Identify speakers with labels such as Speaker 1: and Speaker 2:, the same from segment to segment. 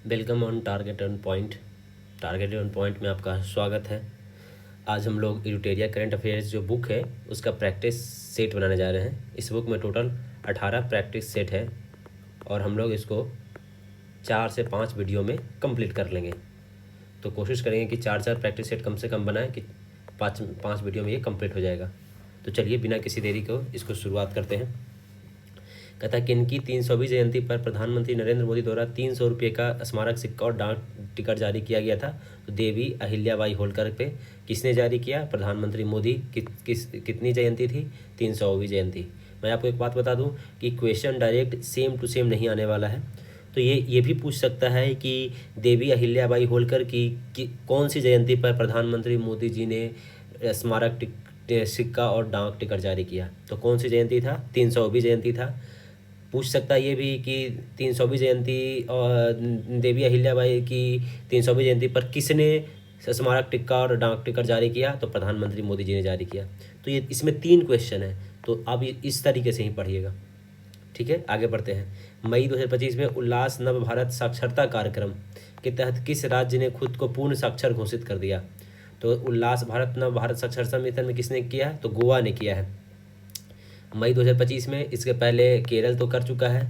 Speaker 1: Welcome on target on point. Target on point में आपका स्वागत है। आज हम लोग इल्यूटेरिया करंट अफेयर्स जो बुक है उसका प्रैक्टिस सेट बनाने जा रहे हैं। इस बुक में टोटल 18 प्रैक्टिस सेट है और हम लोग इसको 4 से 5 वीडियो में कंप्लीट कर लेंगे। तो कोशिश करेंगे कि 4 प्रैक्टिस सेट कम से कम बनाएं कि 5 वीडियो में ये कंप्लीट हो जाएगा। तो चलिए बिना किसी देरी को इसको शुरुआत करते हैं। कहता है किनकी 300वीं जयंती पर प्रधानमंत्री नरेंद्र मोदी द्वारा 300 रुपये का स्मारक सिक्का और डाक टिकट जारी किया गया था। तो देवी अहिल्याबाई होलकर पे किसने जारी किया? प्रधानमंत्री मोदी। कितनी जयंती थी? 300वीं जयंती। मैं आपको एक बात बता दूं कि question direct same to same नहीं आने वाला है। तो ये भी पूछ सकता है कि देवी अहिल्याबाई होलकर की कौन सी जयंती पर प्रधानमंत्री मोदी जी ने स्मारक सिक्का और डाक टिकट जारी किया। तो कौन सी जयंती था? 300वीं जयंती था। पूछ सकता है ये भी कि 300वीं जयंती और देवी अहिल्याबाई की 300वीं जयंती पर किसने स्मारक टिक्का और डाक टिकट जारी किया? तो प्रधानमंत्री मोदी जी ने जारी किया। तो ये इसमें 3 क्वेश्चन है। तो आप इस तरीके से ही पढ़िएगा। ठीक है, आगे बढ़ते हैं। मई 2025 में उल्लास नव भारत साक्षरता कार्यक्रम के तहत किस राज्य ने खुद को पूर्ण साक्षर घोषित कर दिया? तो उल्लास भारत नव भारत साक्षरता मिशन में किसने किया है? तो गोवा ने किया है मई 2025 में। इसके पहले केरल तो कर चुका है,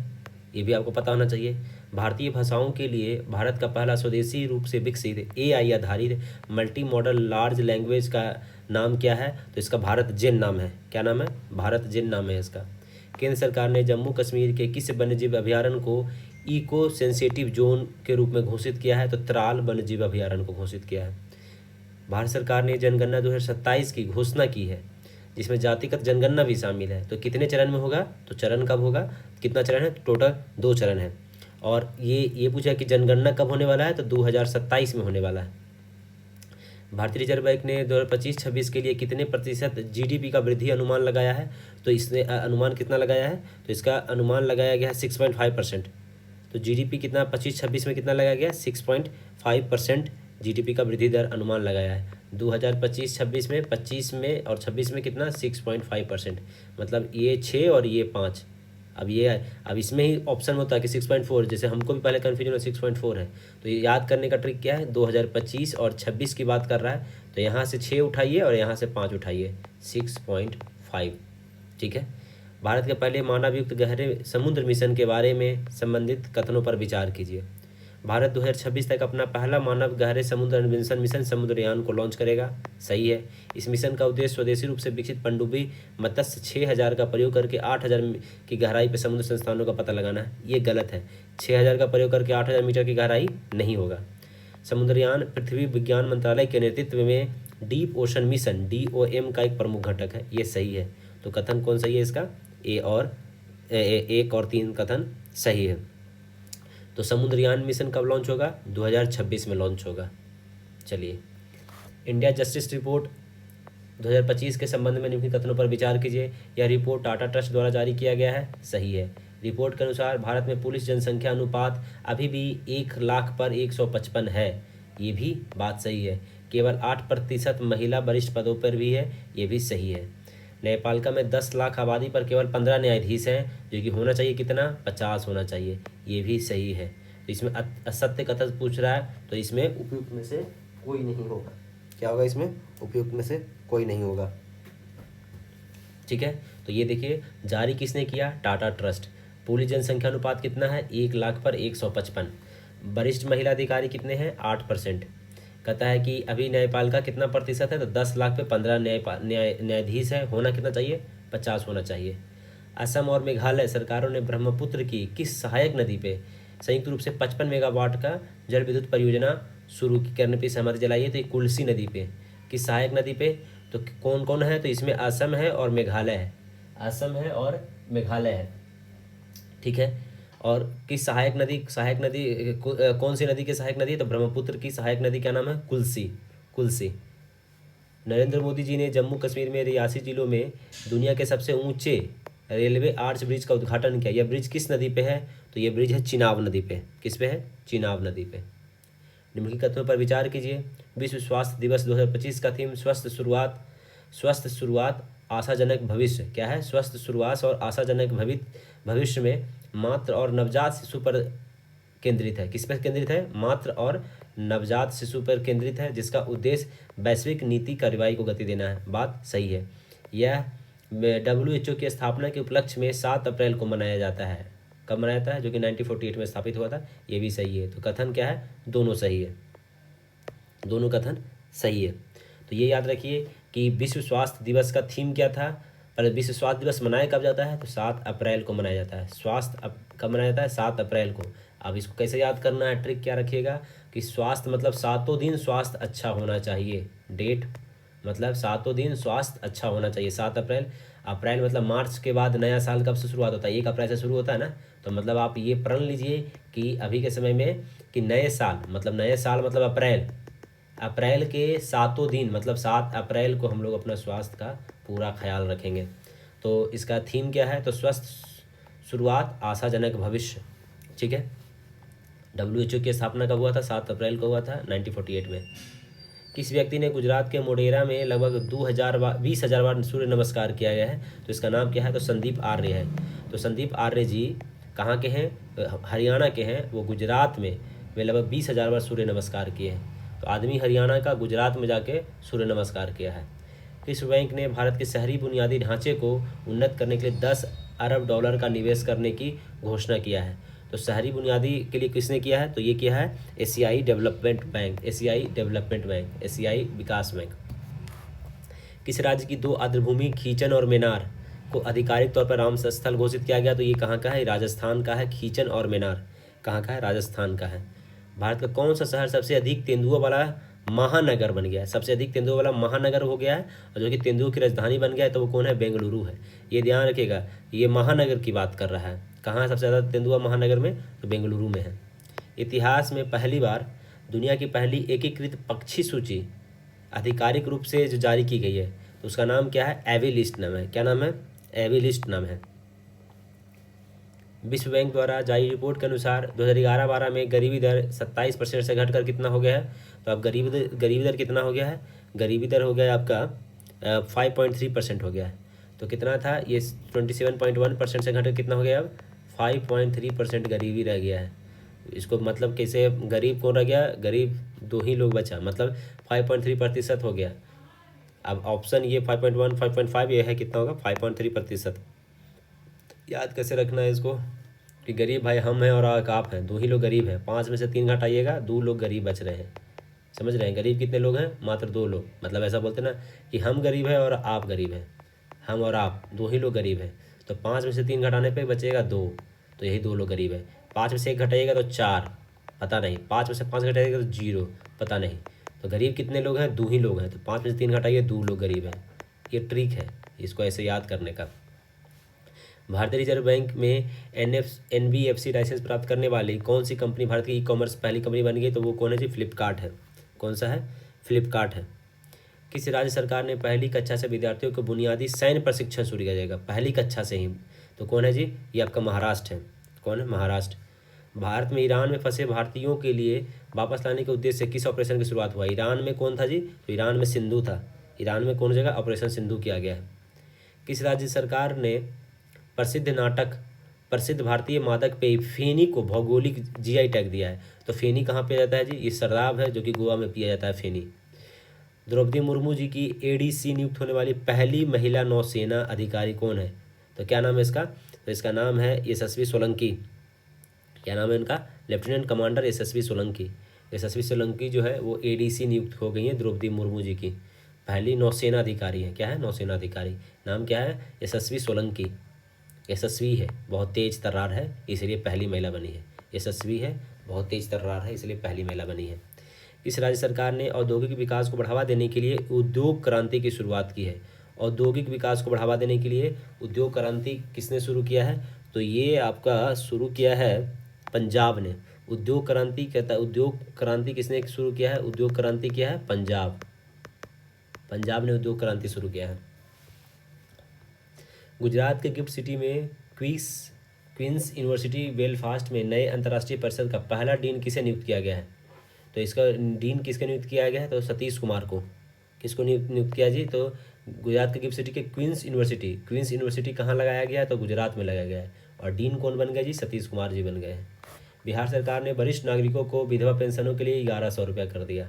Speaker 1: ये भी आपको पता होना चाहिए। भारतीय भाषाओं के लिए भारत का पहला स्वदेशी रूप से विकसित AI आधारित मल्टी मॉडल लार्ज लैंग्वेज का नाम क्या है? तो इसका भारत जेन नाम है। क्या नाम है? भारत जेन नाम है इसका। केंद्र सरकार ने जम्मू कश्मीर के किस वन्यजीव अभयारण्य को इको सेंसिटिव जोन के रूप में घोषित किया है? तो त्राल वन्यजीव अभयारण्य को घोषित किया है। भारत सरकार ने जनगणना 2027 की घोषणा की है जिसमें जातिगत जनगणना भी शामिल है। तो कितने चरण में होगा? तो चरण कब होगा? कितना चरण है? टोटल 2 चरण है। और ये पूछा कि जनगणना कब होने वाला है? तो 2027 में होने वाला है। भारतीय रिजर्व बैंक ने 2025-26 के लिए कितने प्रतिशत GDP का वृद्धि अनुमान लगाया है? तो इसने अनुमान कितना लगाया है? तो इसका अनुमान लगाया गया है 6.5%। तो GDP कितना 25-26 में कितना लगाया गया? 6.5% GDP का वृद्धि दर अनुमान लगाया है। 2025-26 में 25 में और 26 में कितना? 6.5%। मतलब ये 6 और ये 5। अब इसमें ही ऑप्शन होता है कि 6.4, जैसे हमको भी पहले कन्फ्यूजन है 6.4 है। तो ये याद करने का ट्रिक क्या है? 2025 और 26 की बात कर रहा है तो यहाँ से 6 उठाइए और यहाँ से 5 उठाइए, 6.5। ठीक है। भारत के पहले मानवयुक्त गहरे समुद्र मिशन के बारे में संबंधित कथनों पर विचार कीजिए। भारत 2026 तक अपना पहला मानव गहरे समुद्र अन्वेषण मिशन समुद्रयान को लॉन्च करेगा। सही है। इस मिशन का उद्देश्य स्वदेशी रूप से विकसित पनडुब्बी मत्स्य 6000 का प्रयोग करके 8000 की गहराई पर समुद्र संस्थानों का पता लगाना है। ये गलत है। 6000 का प्रयोग करके 8000 मीटर की गहराई नहीं होगा। समुद्रयान पृथ्वी विज्ञान मंत्रालय के नेतृत्व में डीप ओशन मिशन DOM का एक प्रमुख घटक है। ये सही है। तो कथन कौन सही है इसका? एक और 3 कथन सही है। तो समुद्रयान मिशन कब लॉन्च होगा? 2026 में लॉन्च होगा। चलिए, इंडिया जस्टिस रिपोर्ट 2025 के संबंध में निम्नलिखित कथनों पर विचार कीजिए। यह रिपोर्ट टाटा ट्रस्ट द्वारा जारी किया गया है। सही है। रिपोर्ट के अनुसार भारत में पुलिस जनसंख्या अनुपात अभी भी 1 लाख पर 155 है। ये भी बात सही है। केवल 8% महिला वरिष्ठ पदों पर भी है। ये भी सही है। न्यायपालिका में 10 लाख आबादी पर केवल 15 न्यायाधीश हैं, जो कि होना चाहिए कितना? 50 होना चाहिए। ये भी सही है। तो इसमें असत्य कथन पूछ रहा है तो इसमें उपयुक्त में से कोई नहीं होगा। क्या होगा इसमें? उपयुक्त में से कोई नहीं होगा। ठीक है। तो ये देखिए, जारी किसने किया? टाटा ट्रस्ट। पुलिस जनसंख्या अनुपात कितना है? 1 लाख पर 155। वरिष्ठ महिला अधिकारी कितने हैं? 8%। कहता है कि अभी न्यायपालिका कितना प्रतिशत है? तो 10 लाख पे 15 न्यायाधीश है। होना कितना चाहिए? 50 होना चाहिए। असम और मेघालय सरकारों ने ब्रह्मपुत्र की किस सहायक नदी पे संयुक्त रूप से 55 मेगावाट का जल विद्युत परियोजना शुरू करने पर सहमति जलाई है? तो ये कुल्सी नदी पे। किस सहायक नदी पे? तो कौन कौन है? तो इसमें असम है और मेघालय है। असम है और मेघालय है। ठीक है। और किस सहायक नदी कौन सी नदी की सहायक नदी है? तो ब्रह्मपुत्र की सहायक नदी क्या नाम है? कुल्सी। नरेंद्र मोदी जी ने जम्मू कश्मीर में रियासी जिलों में दुनिया के सबसे ऊंचे रेलवे आर्च ब्रिज का उद्घाटन किया। यह ब्रिज किस नदी पे है? तो यह ब्रिज है चिनाब नदी पे। किस पे है? चिनाब नदी पे। निम्नलिखित कथनों पर विचार कीजिए। विश्व स्वास्थ्य दिवस 2025 का थीम स्वस्थ शुरुआत आशाजनक भविष्य। क्या है? स्वस्थ शुरुआत और आशाजनक भविष्य में मातृ और नवजात शिशु पर केंद्रित है। किस पर केंद्रित है? मातृ और नवजात शिशु पर केंद्रित है, जिसका उद्देश्य वैश्विक नीति कार्रवाई को गति देना है। बात सही है। यह WHO की स्थापना के उपलक्ष्य में 7 अप्रैल को मनाया जाता है। कब मनाया जाता है? जो कि 1948 में स्थापित हुआ था। ये भी सही है। तो कथन क्या है? दोनों सही है, दोनों कथन सही है। तो ये याद रखिए कि विश्व स्वास्थ्य दिवस का थीम क्या था। पर विश्व स्वास्थ्य दिवस मनाया कब जाता है? तो 7 अप्रैल को मनाया जाता है। स्वास्थ्य कब मनाया जाता है? 7 अप्रैल को। अब इसको कैसे याद करना है? ट्रिक क्या रखिएगा कि स्वास्थ्य मतलब 7 दिन स्वास्थ्य अच्छा होना चाहिए। डेट मतलब 7 दिन स्वास्थ्य अच्छा होना चाहिए। 7 अप्रैल। अप्रैल मतलब मार्च के बाद नया साल कब से शुरुआत होता है? 1 अप्रैल से शुरू होता है ना। तो मतलब आप ये प्रण लीजिए कि अभी के समय में कि नए साल मतलब अप्रैल के 7 दिन मतलब 7 अप्रैल को हम लोग अपना स्वास्थ्य का पूरा ख्याल रखेंगे। तो इसका थीम क्या है? तो स्वस्थ शुरुआत आशाजनक भविष्य। ठीक है। WHO की स्थापना कब हुआ था? 7 अप्रैल को हुआ था 1948 में। किस व्यक्ति ने गुजरात के मोढेरा में लगभग 20,000 बार सूर्य नमस्कार किया गया है? तो इसका नाम क्या है? तो संदीप आर्य है। तो संदीप आर्य जी कहाँ के हैं? हरियाणा के हैं। वो गुजरात में वे लगभग 20,000 बार सूर्य नमस्कार किए हैं। तो आदमी हरियाणा का गुजरात में जाके सूर्य नमस्कार किया है। विश्व बैंक ने भारत के शहरी बुनियादी ढांचे को उन्नत करने के लिए 10 अरब डॉलर का निवेश करने की घोषणा किया है। तो शहरी बुनियादी के लिए किसने किया है? तो ये किया है एशियाई डेवलपमेंट बैंक, एशियाई विकास बैंक। किस राज्य की 2 आर्द्रभूमि खींचन और मेनार को आधिकारिक तौर पर रामसर स्थल घोषित किया गया? तो ये कहाँ का है? राजस्थान का है। खींचन और मेनार कहाँ का है? राजस्थान का है। भारत का कौन सा शहर सबसे अधिक तेंदुओं वाला महानगर बन गया है? सबसे अधिक तेंदुओं वाला महानगर हो गया है, और जो कि तेंदुओं की राजधानी बन गया है, तो वो कौन है? बेंगलुरु है। ये ध्यान रखिएगा, ये महानगर की बात कर रहा है। कहाँ है सबसे ज़्यादा तेंदुआ महानगर में? तो बेंगलुरु में है। इतिहास में पहली बार दुनिया की पहली एकीकृत पक्षी सूची आधिकारिक रूप से जो जारी की गई है, तो उसका नाम क्या है? एवी लिस्ट नाम है। क्या नाम है? एवी लिस्ट नाम है। विश्व बैंक द्वारा जारी रिपोर्ट के अनुसार 2011-12 में गरीबी दर 27% से घटकर कितना हो गया है? तो अब गरीबी दर कितना हो गया है? गरीबी दर हो गया आपका 5.3% हो गया है। तो कितना था ये? 27.1% से घटकर कितना हो गया? अब 5.3% गरीबी रह गया है। इसको मतलब कैसे गरीब कौन रह गया? गरीब 2 ही लोग बचा, मतलब 5.3% हो गया। अब ऑप्शन ये 5.1 5.5 ये है, कितना होगा? 5.3%। याद कैसे रखना है इसको कि गरीब भाई हम हैं और आप हैं, 2 ही लोग गरीब हैं। 5 में से 3 घटाइएगा, 2 लोग गरीब बच रहे हैं। समझ रहे हैं? गरीब कितने लोग हैं? मात्र 2 लोग। मतलब ऐसा बोलते ना कि हम गरीब हैं और आप गरीब हैं, हम और आप 2 ही लोग गरीब हैं। तो 5 में से 3 घटाने पे बचेगा 2, तो यही 2 लोग गरीब है। 5 में से 1 घटाइएगा तो 4, पता नहीं। 5 में से 5 घटाइएगा तो 0, पता नहीं। तो गरीब कितने लोग हैं? 2 ही लोग हैं। तो 5 में से 3 घटाइए, 2 लोग गरीब हैं। ये ट्रिक है इसको ऐसे याद करने का। भारतीय रिजर्व बैंक में NBFC लाइसेंस प्राप्त करने वाली कौन सी कंपनी भारत की ई-कॉमर्स पहली कंपनी बन गई? तो वो कौन है जी? फ्लिपकार्ट है। कौन सा है? फ्लिपकार्ट है। किस राज्य सरकार ने पहली कक्षा से विद्यार्थियों को बुनियादी सैन्य प्रशिक्षण शुरू किया जाएगा? पहली कक्षा से ही। तो कौन है जी? ये आपका महाराष्ट्र है। कौन है? महाराष्ट्र। भारत में ईरान में फंसे भारतीयों के लिए वापस लाने के उद्देश्य से किस ऑपरेशन की शुरुआत हुआ? ईरान में कौन था जी? तो ईरान में सिंधु था। ईरान में कौन जगह? ऑपरेशन सिंधु किया गया है। किस राज्य सरकार ने प्रसिद्ध भारतीय मादक पेय फेनी को भौगोलिक GI टैग दिया है? तो फेनी कहाँ पे जाता है जी? ये शराब है जो कि गोवा में पिया जाता है, फेनी। द्रौपदी मुर्मू जी की ADC नियुक्त होने वाली पहली महिला नौसेना अधिकारी कौन है? तो क्या नाम है इसका? तो इसका नाम है यशस्वी सोलंकी। क्या नाम है इनका? लेफ्टिनेंट कमांडर यशस्वी सोलंकी। यशस्वी सोलंकी जो है वो ADC नियुक्त हो गई है द्रौपदी मुर्मू जी की। पहली नौसेना अधिकारी है। क्या है? नौसेना अधिकारी। नाम क्या है? यशस्वी सोलंकी। यशस्वी है, बहुत तेज तर्रार है, इसलिए पहली महिला बनी है। यशस्वी है, बहुत तेज तर्रार है, इसलिए पहली महिला बनी है। किस राज्य सरकार ने औद्योगिक विकास को बढ़ावा देने के लिए उद्योग क्रांति की शुरुआत की है? औद्योगिक विकास को बढ़ावा देने के लिए उद्योग क्रांति किसने शुरू किया है? तो ये आपका शुरू किया है पंजाब ने। उद्योग क्रांति कहता है, उद्योग क्रांति किसने शुरू किया है? उद्योग क्रांति किया है पंजाब। पंजाब ने उद्योग क्रांति शुरू किया है। गुजरात के गिफ्ट सिटी में क्वींस यूनिवर्सिटी बेलफास्ट में नए अंतर्राष्ट्रीय परिषद का पहला डीन किसे नियुक्त किया गया है? तो इसका डीन किसके नियुक्त किया गया है? तो सतीश कुमार को। किसको नियुक्त किया जी? तो गुजरात के गिफ्ट सिटी के क्वींस यूनिवर्सिटी कहाँ लगाया गया है? तो गुजरात में लगाया गया है। और डीन कौन बन गया जी? सतीश कुमार जी बन गए हैं। बिहार सरकार ने वरिष्ठ नागरिकों को विधवा पेंशनों के लिए 1100 रुपया कर दिया।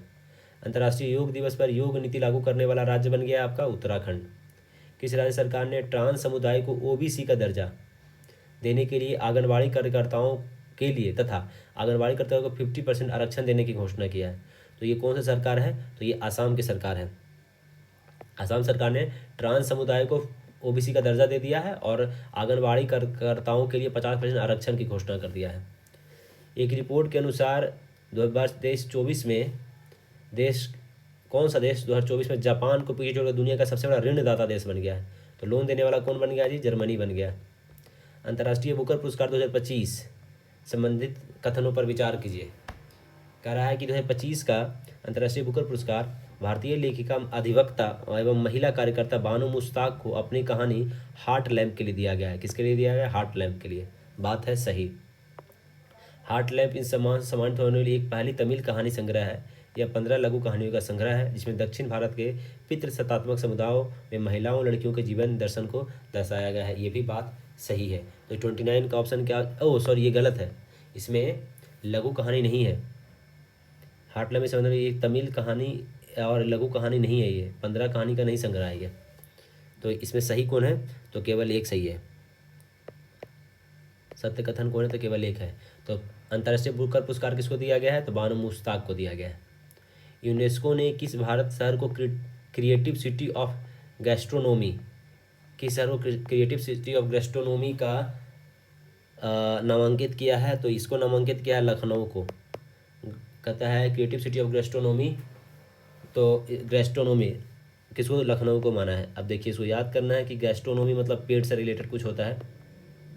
Speaker 1: अंतर्राष्ट्रीय योग दिवस पर योग नीति लागू करने वाला राज्य बन गया आपका उत्तराखंड। किस राज्य सरकार ने ट्रांस समुदाय को ओबीसी का दर्जा देने के लिए आंगनबाड़ी कार्यकर्ताओं के लिए तथा आंगनबाड़ी कार्यकर्ताओं को 50% आरक्षण देने की घोषणा किया है? तो ये कौन सा सरकार है? तो ये आसाम की सरकार है। आसाम सरकार ने ट्रांस समुदाय को ओबीसी का दर्जा दे दिया है और आंगनबाड़ी कार्यकर्ताओं के लिए 50% आरक्षण की घोषणा कर दिया है। एक रिपोर्ट के अनुसार 2024 में कौन सा देश 2024 में जापान को पीछे छोड़कर दुनिया का सबसे बड़ा ऋणदाता देश बन गया है? तो लोन देने वाला कौन बन गया जी? जर्मनी बन गया। अंतर्राष्ट्रीय बुकर पुरस्कार 2025 संबंधित कथनों पर विचार कीजिए। कह रहा है कि 2025 का अंतर्राष्ट्रीय बुकर पुरस्कार भारतीय लेखिका, अधिवक्ता एवं महिला कार्यकर्ता बानो मुश्ताक को अपनी कहानी हार्ट लैम्प के लिए दिया गया है। किसके लिए दिया गया है? हार्ट लैम्प के लिए। बात है सही। हार्ट लैम्प इन सम्मानित होने वाली एक पहली तमिल कहानी संग्रह है। यह 15 लघु कहानियों का संग्रह है जिसमें दक्षिण भारत के पितृसत्तात्मक समुदायों में महिलाओं लड़कियों के जीवन दर्शन को दर्शाया गया है। ये भी बात सही है। तो 29 का ऑप्शन क्या? सॉरी, ये गलत है। इसमें लघु कहानी नहीं है। हार्ट लैम्प में ये तमिल कहानी और लघु कहानी नहीं है। ये 15 कहानी का नहीं संग्रह है ये। तो इसमें सही कौन है? तो केवल एक सही है। सत्य कथन कौन है? तो केवल एक है। तो अंतर्राष्ट्रीय बुकर पुरस्कार किसको दिया गया है? तो बानो मुश्ताक को दिया गया है। यूनेस्को ने किस भारत शहर को क्रिएटिव सिटी ऑफ गैस्ट्रोनोमी का नामांकित किया है? तो इसको नामांकित किया है लखनऊ को। कहता है क्रिएटिव सिटी ऑफ गैस्ट्रोनोमी, तो गैस्ट्रोनोमी किसको? लखनऊ को माना है। अब देखिए, इसको याद करना है कि गैस्ट्रोनोमी मतलब पेट से रिलेटेड कुछ होता है।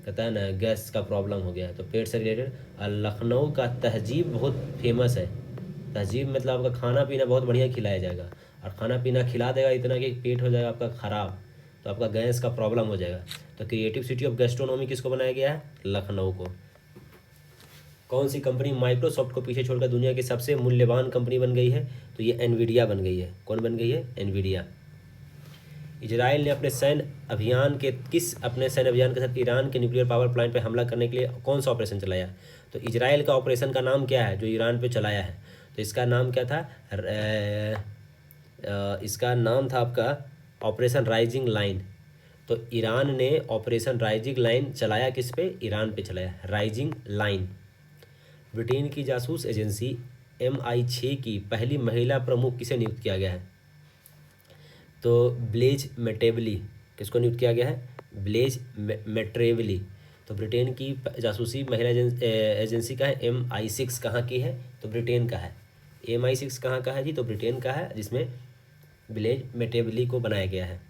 Speaker 1: कहता है ना, गैस का प्रॉब्लम हो गया है तो पेट से रिलेटेड। और लखनऊ का तहजीब बहुत फेमस है। तहजीब मतलब आपका खाना पीना बहुत बढ़िया खिलाया जाएगा, और खाना पीना खिला देगा इतना कि पेट हो जाएगा आपका ख़राब, तो आपका गैस का प्रॉब्लम हो जाएगा। तो क्रिएटिव सिटी ऑफ गैस्ट्रोनोमी किसको बनाया गया है? लखनऊ को। कौन सी कंपनी माइक्रोसॉफ्ट को पीछे छोड़कर दुनिया की सबसे मूल्यवान कंपनी बन गई है? तो ये एनवीडिया बन गई है। कौन बन गई है? एनवीडिया। इजराइल ने अपने सैन्य अभियान के साथ ईरान के न्यूक्लियर पावर प्लांट पर हमला करने के लिए कौन सा ऑपरेशन चलाया? तो इजराइल का ऑपरेशन का नाम क्या है जो ईरान पे चलाया है? तो इसका नाम क्या था? इसका नाम था आपका ऑपरेशन राइजिंग लाइन। तो ईरान ने ऑपरेशन राइजिंग लाइन चलाया किस पे? ईरान पे चलाया, राइजिंग लाइन। ब्रिटेन की जासूस एजेंसी MI6 की पहली महिला प्रमुख किसे नियुक्त किया गया है? तो ब्लेज मेटेवली। किसको नियुक्त किया गया है? ब्लेज मेट्रेवली। तो ब्रिटेन की जासूसी महिला एजेंसी का है। MI6 कहाँ की है? तो ब्रिटेन का है। MI6 कहाँ का है जी? तो ब्रिटेन का है, जिसमें ब्लेज मेटेवली को बनाया गया है।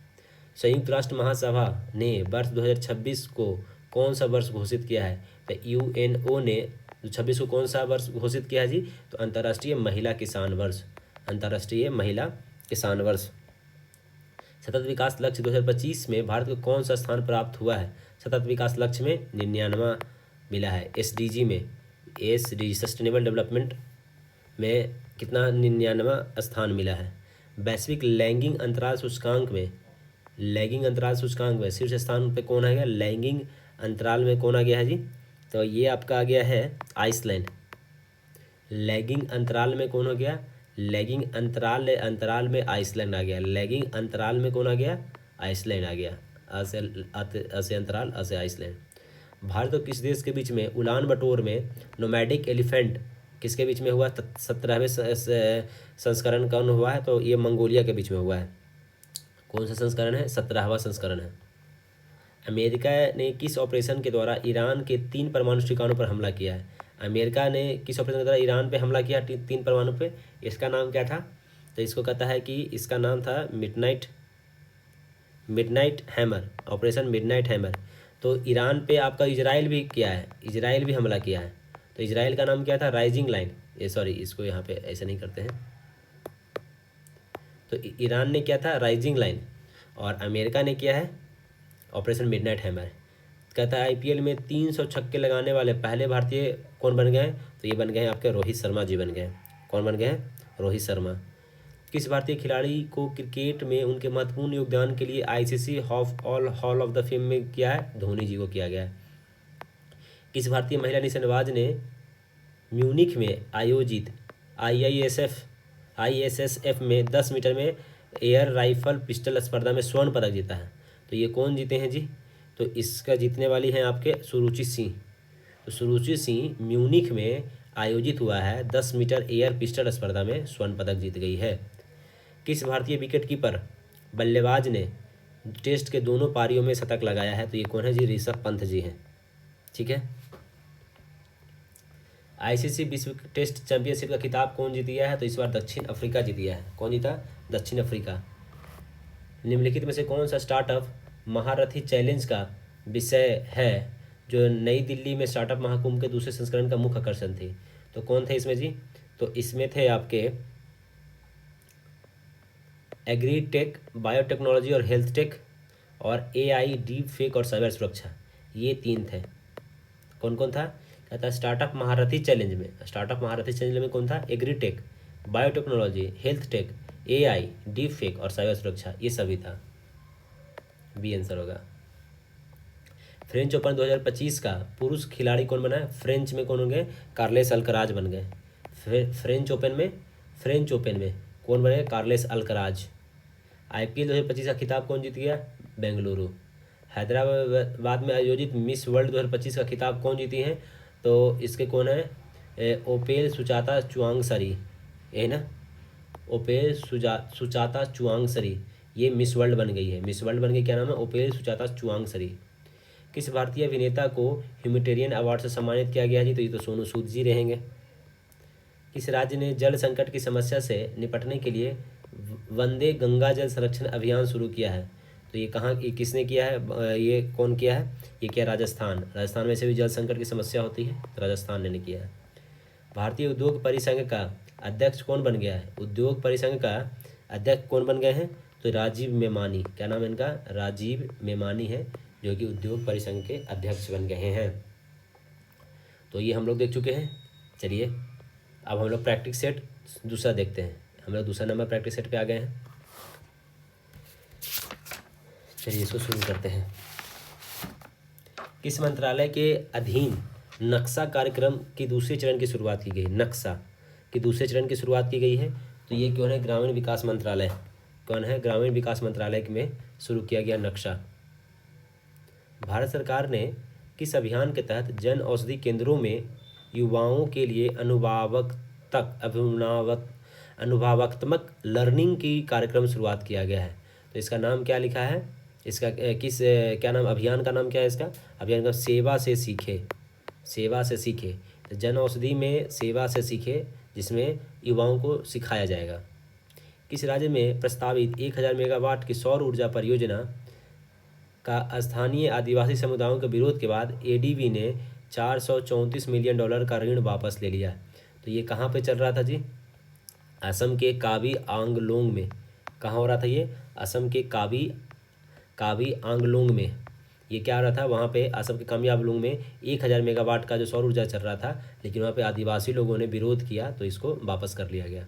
Speaker 1: संयुक्त राष्ट्र महासभा ने वर्ष 2026 को कौन सा वर्ष घोषित किया है? तो UNO ने 26 को कौन सा वर्ष घोषित किया है जी? तो अंतर्राष्ट्रीय महिला किसान वर्ष। अंतर्राष्ट्रीय महिला किसान वर्ष। सतत विकास लक्ष्य 2025 में भारत को कौन सा स्थान प्राप्त हुआ है? सतत विकास लक्ष्य में 99वां मिला है। SDG में, SDG सस्टेनेबल डेवलपमेंट में कितना? 99वां स्थान मिला है। वैश्विक लैंगिंग अंतराल सूचकांक में शीर्ष स्थान पे कौन आ गया? लैंगिंग अंतराल में कौन आ गया है जी? तो ये आपका आ गया है आइसलैंड। लैंगिंग अंतराल में कौन हो गया? लैंगिंग अंतराल में आइसलैंड आ गया। लैंगिंग अंतराल में कौन आ गया? आइसलैंड आ गया। असे अंतराल, असे आइसलैंड। भारत और किस देश के बीच में उलान बटोर में नोमैडिक एलिफेंट किसके बीच में हुआ? 17वें संस्करण कौन हुआ है? तो ये मंगोलिया के बीच में हुआ है। कौन सा संस्करण है? 17वां संस्करण है। अमेरिका ने किस ऑपरेशन के द्वारा ईरान के 3 परमाणु ठिकानों पर हमला किया है? अमेरिका ने किस ऑपरेशन के द्वारा ईरान पे हमला किया 3 परमाणु पे? इसका नाम क्या था? तो इसको कहता है कि इसका नाम था midnight hammer, operation midnight hammer. तो ईरान पे आपका इजराइल भी किया है, इजराइल भी हमला किया है। तो इजराइल का नाम क्या था? Rising line. इसको यहाँ पे ऐसा नहीं करते हैं। तो ईरान ने क्या था? Rising line. और अमेरिका ने किया है ऑपरेशन मिडनाइट हैमर। कहता है IPL में 300 छक्के लगाने वाले पहले भारतीय कौन बन गए? तो ये बन गए हैं आपके रोहित शर्मा जी बन गए। कौन बन गए हैं? रोहित शर्मा। किस भारतीय खिलाड़ी को क्रिकेट में उनके महत्वपूर्ण योगदान के लिए ICC hall of the fame में किया है? धोनी जी को किया गया है। किस भारतीय महिला निशानेबाज ने म्यूनिख में आयोजित ISSF में 10 मीटर में एयर राइफल पिस्टल स्पर्धा में स्वर्ण पदक जीता है। तो ये कौन जीते हैं जी? तो इसका जीतने वाली हैं आपके सुरुचि सिंह। तो सुरुचि सिंह म्यूनिख में आयोजित हुआ है 10 मीटर एयर पिस्टल स्पर्धा में स्वर्ण पदक जीत गई है। किस भारतीय विकेटकीपर बल्लेबाज ने टेस्ट के दोनों पारियों में शतक लगाया है? तो ये कौन है जी? ऋषभ पंत जी हैं। ठीक है। ICC विश्व टेस्ट चैंपियनशिप का खिताब कौन जीत गया है? तो इस बार दक्षिण अफ्रीका जीत गया है। कौन जीता? दक्षिण अफ्रीका। निम्नलिखित में से कौन सा स्टार्टअप महारथी चैलेंज का विषय है जो नई दिल्ली में स्टार्टअप महाकुंभ के दूसरे संस्करण का मुख्य आकर्षण थी? तो कौन थे इसमें जी? तो इसमें थे आपके एग्री टेक, बायोटेक्नोलॉजी और हेल्थ टेक, और AI, डीप फेक और साइबर सुरक्षा। ये 3 थे। कौन कौन था? कहता है स्टार्टअप महारथी चैलेंज में कौन था? Agri tech, biotechnology, health take, AI, deep fake और साइबर सुरक्षा, ये सभी था। बी आंसर होगा। फ्रेंच ओपन 2025 का पुरुष खिलाड़ी कौन बना है? फ्रेंच में कौन होंगे? कार्लेस अल्कराज बन गए। फ्रेंच ओपन में कौन बने? Carlos Alcaraz. IPL 2025 का खिताब कौन जीत गया? बेंगलुरु। हैदराबाद में आयोजित मिस वर्ल्ड 2025 का खिताब कौन जीती हैं? तो इसके कौन है? ओपेल सुचाता चुआंगसरी, ये ना, ओपेल सुचाता चुआंगसरी, ये मिस वर्ल्ड बन गई है। मिस वर्ल्ड बन गई, क्या नाम है? Opal Suchata Chuangsri. किस भारतीय अभिनेता को ह्यूमैनिटेरियन अवार्ड से सम्मानित किया गया जी? तो ये तो सोनू सूद जी रहेंगे। किस राज्य ने जल संकट की समस्या से निपटने के लिए वंदे गंगा जल संरक्षण अभियान शुरू किया है? तो ये कहाँ, ये किसने किया है? ये कौन किया है? ये किया राजस्थान में से भी जल संकट की समस्या होती है, तो राजस्थान ने किया है। भारतीय उद्योग परिसंघ का अध्यक्ष कौन बन गया है? उद्योग परिसंघ का अध्यक्ष कौन बन गए हैं? तो राजीव मेमानी। क्या नाम है इनका? राजीव मेमानी है, जो कि उद्योग परिसंघ के अध्यक्ष बन गए हैं। तो ये हम लोग देख चुके हैं। चलिए अब हम लोग प्रैक्टिस सेट दूसरा देखते हैं। हम लोग दूसरा नंबर प्रैक्टिस सेट पे आ गए हैं। चलिए इसको शुरू करते हैं। किस मंत्रालय के अधीन नक्शा कार्यक्रम की दूसरे चरण की शुरुआत की गई? नक्शा की दूसरे चरण की शुरुआत की गई है, तो ये कौन है? ग्रामीण विकास मंत्रालय। कौन है? ग्रामीण विकास मंत्रालय में शुरू किया गया नक्शा। भारत सरकार ने किस अभियान के तहत जन औषधि केंद्रों में युवाओं के लिए अनुभवात्मक लर्निंग की कार्यक्रम शुरुआत किया गया है? तो इसका नाम क्या लिखा है? इसका क्या नाम, अभियान का नाम क्या है? इसका अभियान का सेवा से सीखे। तो जन औषधि में सेवा से सीखे, जिसमें युवाओं को सिखाया जाएगा। किस राज्य में प्रस्तावित 1000 मेगावाट की सौर ऊर्जा परियोजना का स्थानीय आदिवासी समुदायों के विरोध के बाद ADB ने $434 मिलियन का ऋण वापस ले लिया? तो ये कहाँ पे चल रहा था जी? असम के काबी आंगलोंग में। कहाँ हो रहा था ये? असम के काबी आंगलोंग में। ये क्या हो रहा था? वहाँ पे असम के काबी आंगलोंग में 1000 मेगावाट का जो सौर ऊर्जा चल रहा था, लेकिन वहाँ पे आदिवासी लोगों ने विरोध किया, तो इसको वापस कर लिया गया।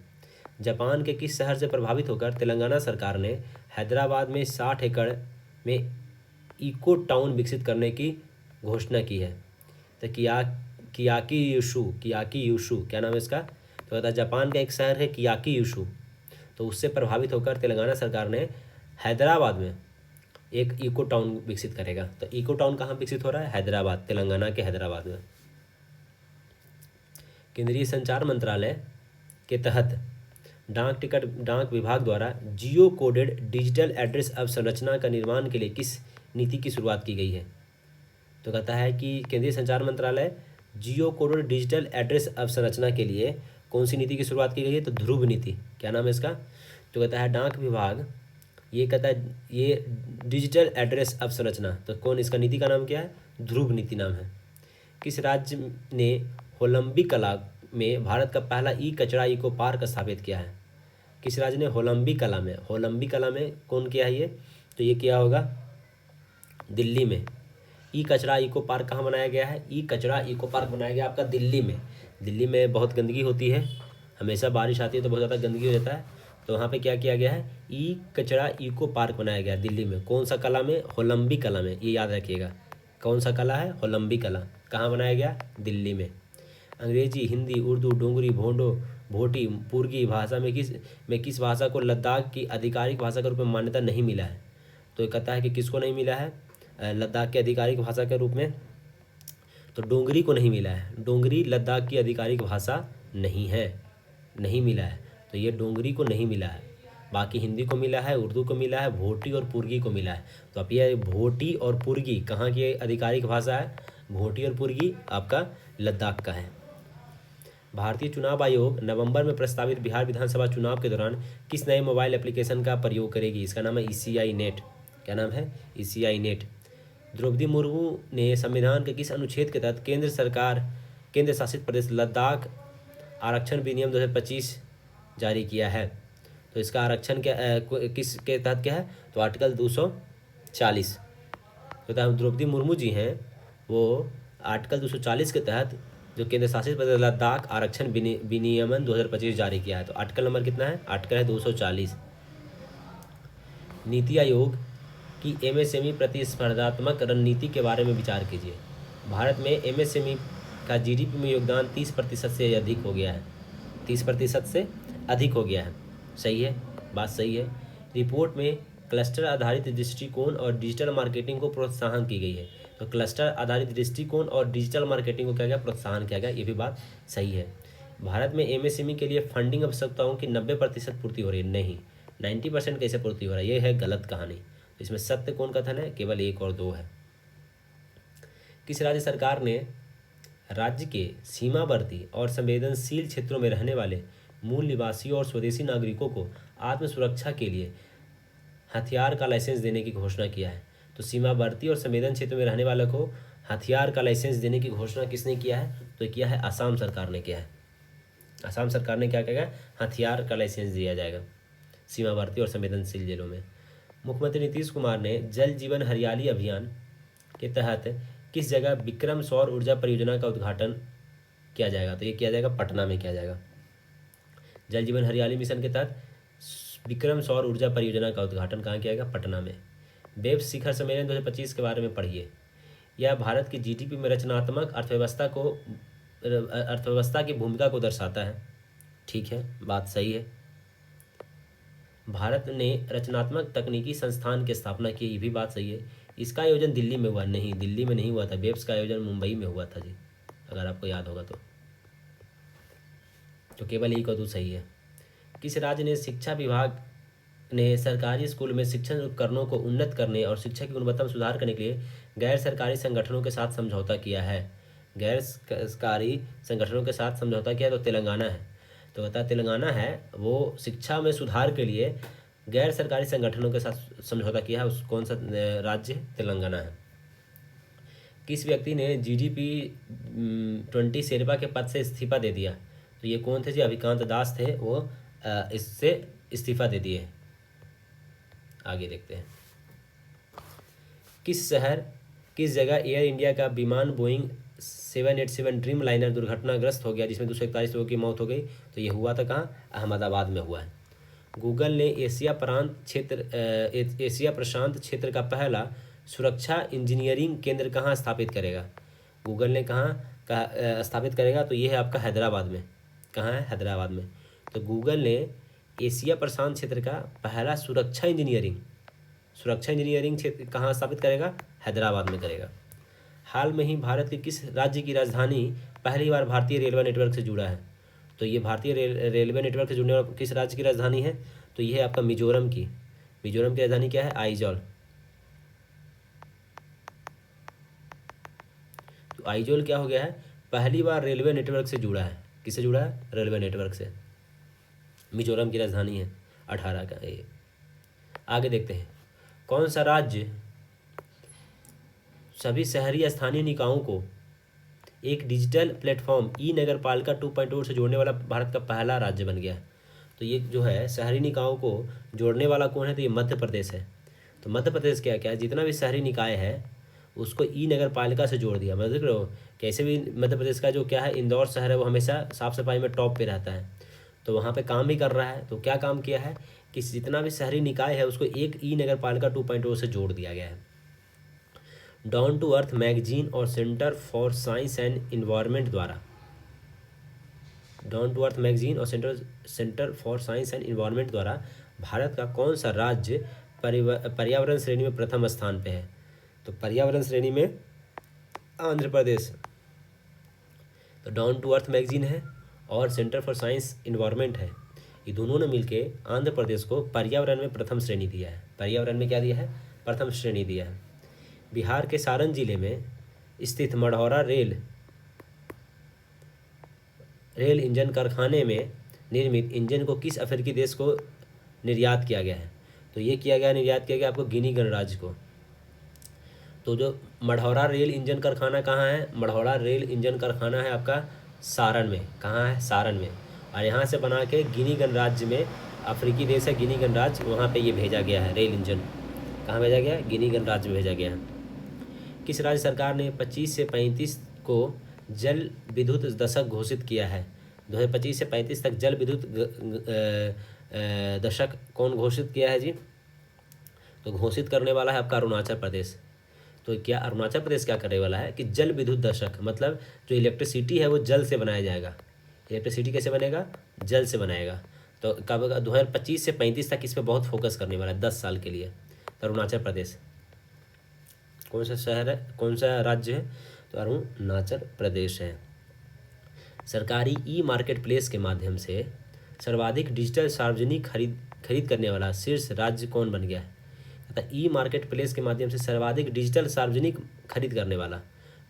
Speaker 1: जापान के किस शहर से प्रभावित होकर तेलंगाना सरकार ने हैदराबाद में 60 एकड़ में इको टाउन विकसित करने की घोषणा की है? तो कियाकी यूशु, क्या नाम है इसका? तो कहता है जापान का एक शहर है कियाकी यूशु, तो उससे प्रभावित होकर तेलंगाना सरकार ने हैदराबाद में एक इको टाउन विकसित करेगा। तो इको टाउन कहाँ विकसित हो रहा है? हैदराबाद, तेलंगाना के हैदराबाद में। केंद्रीय संचार मंत्रालय के तहत डाक विभाग द्वारा जियो कोडेड डिजिटल एड्रेस अवसंरचना का निर्माण के लिए किस नीति की शुरुआत की गई है? तो कहता है कि केंद्रीय संचार मंत्रालय जियो कोडेड डिजिटल एड्रेस अवसंरचना के लिए कौन सी नीति की शुरुआत की गई है? तो ध्रुव नीति। क्या नाम है इसका? तो कहता है डाक विभाग, ये कहता है ये डिजिटल एड्रेस अवसंरचना, तो कौन, इसका नीति का नाम क्या है? ध्रुव नीति नाम है। किस राज्य ने होलंबी कला में भारत का पहला कचरा इको पार्क स्थापित किया है? किस राज्य ने होलंबी कला में कौन किया है ये? तो ये किया होगा दिल्ली में। कचरा इको पार्क कहाँ बनाया गया है? कचरा इको पार्क बनाया गया आपका दिल्ली में। दिल्ली में बहुत गंदगी होती है, हमेशा बारिश आती है तो बहुत ज़्यादा गंदगी हो जाता है, तो वहाँ पे क्या किया गया है? कचरा इको पार्क बनाया गया दिल्ली में। कौन सा कला में? होलंबी कला में। ये याद रखिएगा, कौन सा कला है? होलंबी कला। कहाँ बनाया गया? दिल्ली में। अंग्रेजी, हिंदी, उर्दू, डोगरी, भोंडो, भोटी, पुर्गी भाषा में किस भाषा को लद्दाख की आधिकारिक भाषा के रूप में मान्यता नहीं मिला है? तो ये कहता है कि किसको नहीं मिला है लद्दाख की आधिकारिक भाषा के रूप में? तो डोगरी को नहीं मिला है। डोगरी लद्दाख की आधिकारिक भाषा नहीं है, नहीं मिला है। तो ये डोगरी को नहीं मिला है। बाकी हिंदी को मिला है, उर्दू को मिला है, भोटी और पुर्गी को मिला है। तो अब ये भोटी और पुर्गी कहाँ की आधिकारिक भाषा है? भोटी और पुर्गी आपका लद्दाख का है। भारतीय चुनाव आयोग नवंबर में प्रस्तावित बिहार विधानसभा चुनाव के दौरान किस नए मोबाइल एप्लीकेशन का प्रयोग करेगी? इसका नाम है ECI नेट। क्या नाम है? ECI net. द्रौपदी मुर्मू ने संविधान के किस अनुच्छेद के तहत केंद्र शासित प्रदेश लद्दाख आरक्षण विनियम 2025 जारी किया है? तो इसका आरक्षण किस के तहत क्या है? तो आर्टिकल 240। तो द्रौपदी मुर्मू जी हैं वो आर्टिकल 240 के तहत जो केंद्र शासित प्रदेश लद्दाख आरक्षण विनियमन 2025 जारी किया है। तो आर्टिकल नंबर कितना है? आर्टिकल है 240। नीति आयोग की MSME प्रतिस्पर्धात्मक रणनीति के बारे में विचार कीजिए। भारत में MSME का GDP में योगदान 30% से अधिक हो गया है। 30% से अधिक हो गया है। सही है, बात सही है। रिपोर्ट में क्लस्टर आधारित दृष्टिकोण और डिजिटल मार्केटिंग को प्रोत्साहन की गई है। तो क्लस्टर आधारित दृष्टिकोण और डिजिटल मार्केटिंग को क्या गया? प्रोत्साहन किया गया। ये भी बात सही है। भारत में MSME के लिए फंडिंग आवश्यकताओं की 90% पूर्ति हो रही है? नहीं। 90% कैसे पूर्ति हो रहा है? ये है गलत कहानी। तो इसमें सत्य कौन कथन है? केवल 1 और 2 है। किस राज्य सरकार ने राज्य के सीमावर्ती और संवेदनशील क्षेत्रों में रहने वाले मूल निवासियों और स्वदेशी नागरिकों को आत्म सुरक्षा के लिए हथियार का लाइसेंस देने की घोषणा किया है? तो सीमावर्ती और संवेदन क्षेत्र में रहने वालों को हथियार का लाइसेंस देने की घोषणा किसने किया है? तो किया है असम सरकार ने किया है। असम सरकार ने क्या किया? हथियार का लाइसेंस दिया जाएगा सीमावर्ती और संवेदनशील जिलों में। मुख्यमंत्री नीतीश कुमार ने जल जीवन हरियाली अभियान के तहत किस जगह विक्रम सौर ऊर्जा परियोजना का उद्घाटन किया जाएगा? तो ये किया जाएगा पटना में किया जाएगा। जल जीवन हरियाली मिशन के तहत विक्रम सौर ऊर्जा परियोजना का उद्घाटन कहाँ किया जाएगा? पटना में। बेप्स शिखर सम्मेलन 2025 के बारे में पढ़िए। यह भारत की GDP में रचनात्मक अर्थव्यवस्था की भूमिका को दर्शाता है। ठीक है, बात सही है। भारत ने रचनात्मक तकनीकी संस्थान की स्थापना की, ये भी बात सही है। इसका आयोजन दिल्ली में हुआ? नहीं, दिल्ली में नहीं हुआ था। बेप्स का आयोजन मुंबई में हुआ था जी, अगर आपको याद होगा तो केवल 1 और 2 सही है। किस राज्य ने शिक्षा विभाग ने सरकारी स्कूल में शिक्षण उपकरणों को उन्नत करने और शिक्षा की गुणवत्ता में सुधार करने के लिए गैर सरकारी संगठनों के साथ समझौता किया है? गैर सरकारी संगठनों के साथ समझौता किया तो तेलंगाना है। तो बता तेलंगाना है वो शिक्षा में सुधार के लिए गैर सरकारी संगठनों के साथ समझौता किया है। उस कौन सा राज्य? तेलंगाना है। किस व्यक्ति ने G20 शेरपा के पद से इस्तीफा दे दिया? तो ये कौन थे जी? अभिकांत दास थे, वो इससे इस्तीफा दे दिए। आगे देखते हैं। किस जगह एयर इंडिया का विमान बोइंग 787 ड्रीम लाइनर दुर्घटनाग्रस्त हो गया जिसमें 241 लोगों की मौत हो गई? तो ये हुआ था कहाँ? अहमदाबाद में हुआ है। गूगल ने एशिया प्रशांत क्षेत्र का पहला सुरक्षा इंजीनियरिंग केंद्र कहाँ स्थापित करेगा? गूगल ने कहाँ स्थापित करेगा? तो ये है आपका हैदराबाद में। कहाँ है? हैदराबाद में। तो गूगल ने एशिया प्रशांत क्षेत्र का पहला सुरक्षा इंजीनियरिंग क्षेत्र कहाँ स्थापित करेगा? हैदराबाद में करेगा। हाल में ही भारत के किस राज्य की राजधानी पहली बार भारतीय रेलवे नेटवर्क से जुड़ा है? तो ये भारतीय रेलवे नेटवर्क से जुड़ने वाला किस राज्य की राजधानी है? तो ये है आपका मिजोरम की राजधानी क्या है? आइजॉल। तो आइजॉल क्या हो गया है? पहली बार रेलवे नेटवर्क से जुड़ा है। किससे जुड़ा है? रेलवे नेटवर्क से। मिजोरम की राजधानी है 18 का ये। आगे देखते हैं। कौन सा राज्य सभी शहरी स्थानीय निकायों को एक डिजिटल प्लेटफॉर्म नगर पालिका 2.0 से जोड़ने वाला भारत का पहला राज्य बन गया? तो ये जो है शहरी निकायों को जोड़ने वाला कौन है? तो ये मध्य प्रदेश है। तो मध्य प्रदेश क्या है? जितना भी शहरी निकाय है उसको नगर पालिका से जोड़ दिया। मतलब देख रहे हो कैसे भी मध्य प्रदेश का जो क्या है इंदौर शहर है वो हमेशा साफ सफाई में टॉप पे रहता है, तो वहाँ पे काम भी कर रहा है। तो क्या काम किया है कि जितना भी शहरी निकाय है उसको एक नगर पालिका 2.0 से जोड़ दिया गया है। डाउन टू अर्थ मैगजीन और centre for science and environment द्वारा डाउन टू अर्थ मैगजीन और centre for science and environment द्वारा भारत का कौन सा राज्य पर्यावरण श्रेणी में प्रथम स्थान पे है? तो पर्यावरण श्रेणी में आंध्र प्रदेश। तो डाउन टू अर्थ मैगजीन है और सेंटर फॉर साइंस इन्वायरमेंट है, ये दोनों ने मिलके आंध्र प्रदेश को पर्यावरण में प्रथम श्रेणी दिया है। पर्यावरण में क्या दिया है? प्रथम श्रेणी दिया है। बिहार के सारण जिले में स्थित मढ़ौरा रेल इंजन कारखाने में निर्मित इंजन को किस अफ्रीकी देश को निर्यात किया गया है? तो ये निर्यात किया गया आपको गिनी गणराज्य को। तो जो मढ़ौरा रेल इंजन कारखाना कहाँ है? मढ़ौरा रेल इंजन कारखाना है आपका सारण में। कहाँ है? सारण में। और यहाँ से बना के गिनी गणराज्य में, अफ्रीकी देश है गिनी गणराज्य, वहाँ पे ये भेजा गया है रेल इंजन। कहाँ भेजा गया? गिनी गणराज्य में भेजा गया है। किस राज्य सरकार ने 25 से 35 को जल विद्युत दशक घोषित किया है? 2025 से 35 तक जल विद्युत दशक कौन घोषित किया है जी? तो घोषित करने वाला है आपका अरुणाचल प्रदेश। तो क्या अरुणाचल प्रदेश क्या करने वाला है कि जल विद्युत दशक, मतलब जो इलेक्ट्रिसिटी है वो जल से बनाया जाएगा। इलेक्ट्रिसिटी कैसे बनेगा? जल से बनाएगा। तो कब 2025 से 35 तक इस पर बहुत फोकस करने वाला है, 10 साल के लिए। तो अरुणाचल प्रदेश कौन सा शहर है, कौन सा राज्य है? तो अरुणाचल प्रदेश है। सरकारी ई मार्केट प्लेस के माध्यम से सर्वाधिक डिजिटल सार्वजनिक खरीद करने वाला शीर्ष राज्य कौन बन गया है? ई मार्केट प्लेस के माध्यम से सर्वाधिक डिजिटल सार्वजनिक खरीद करने वाला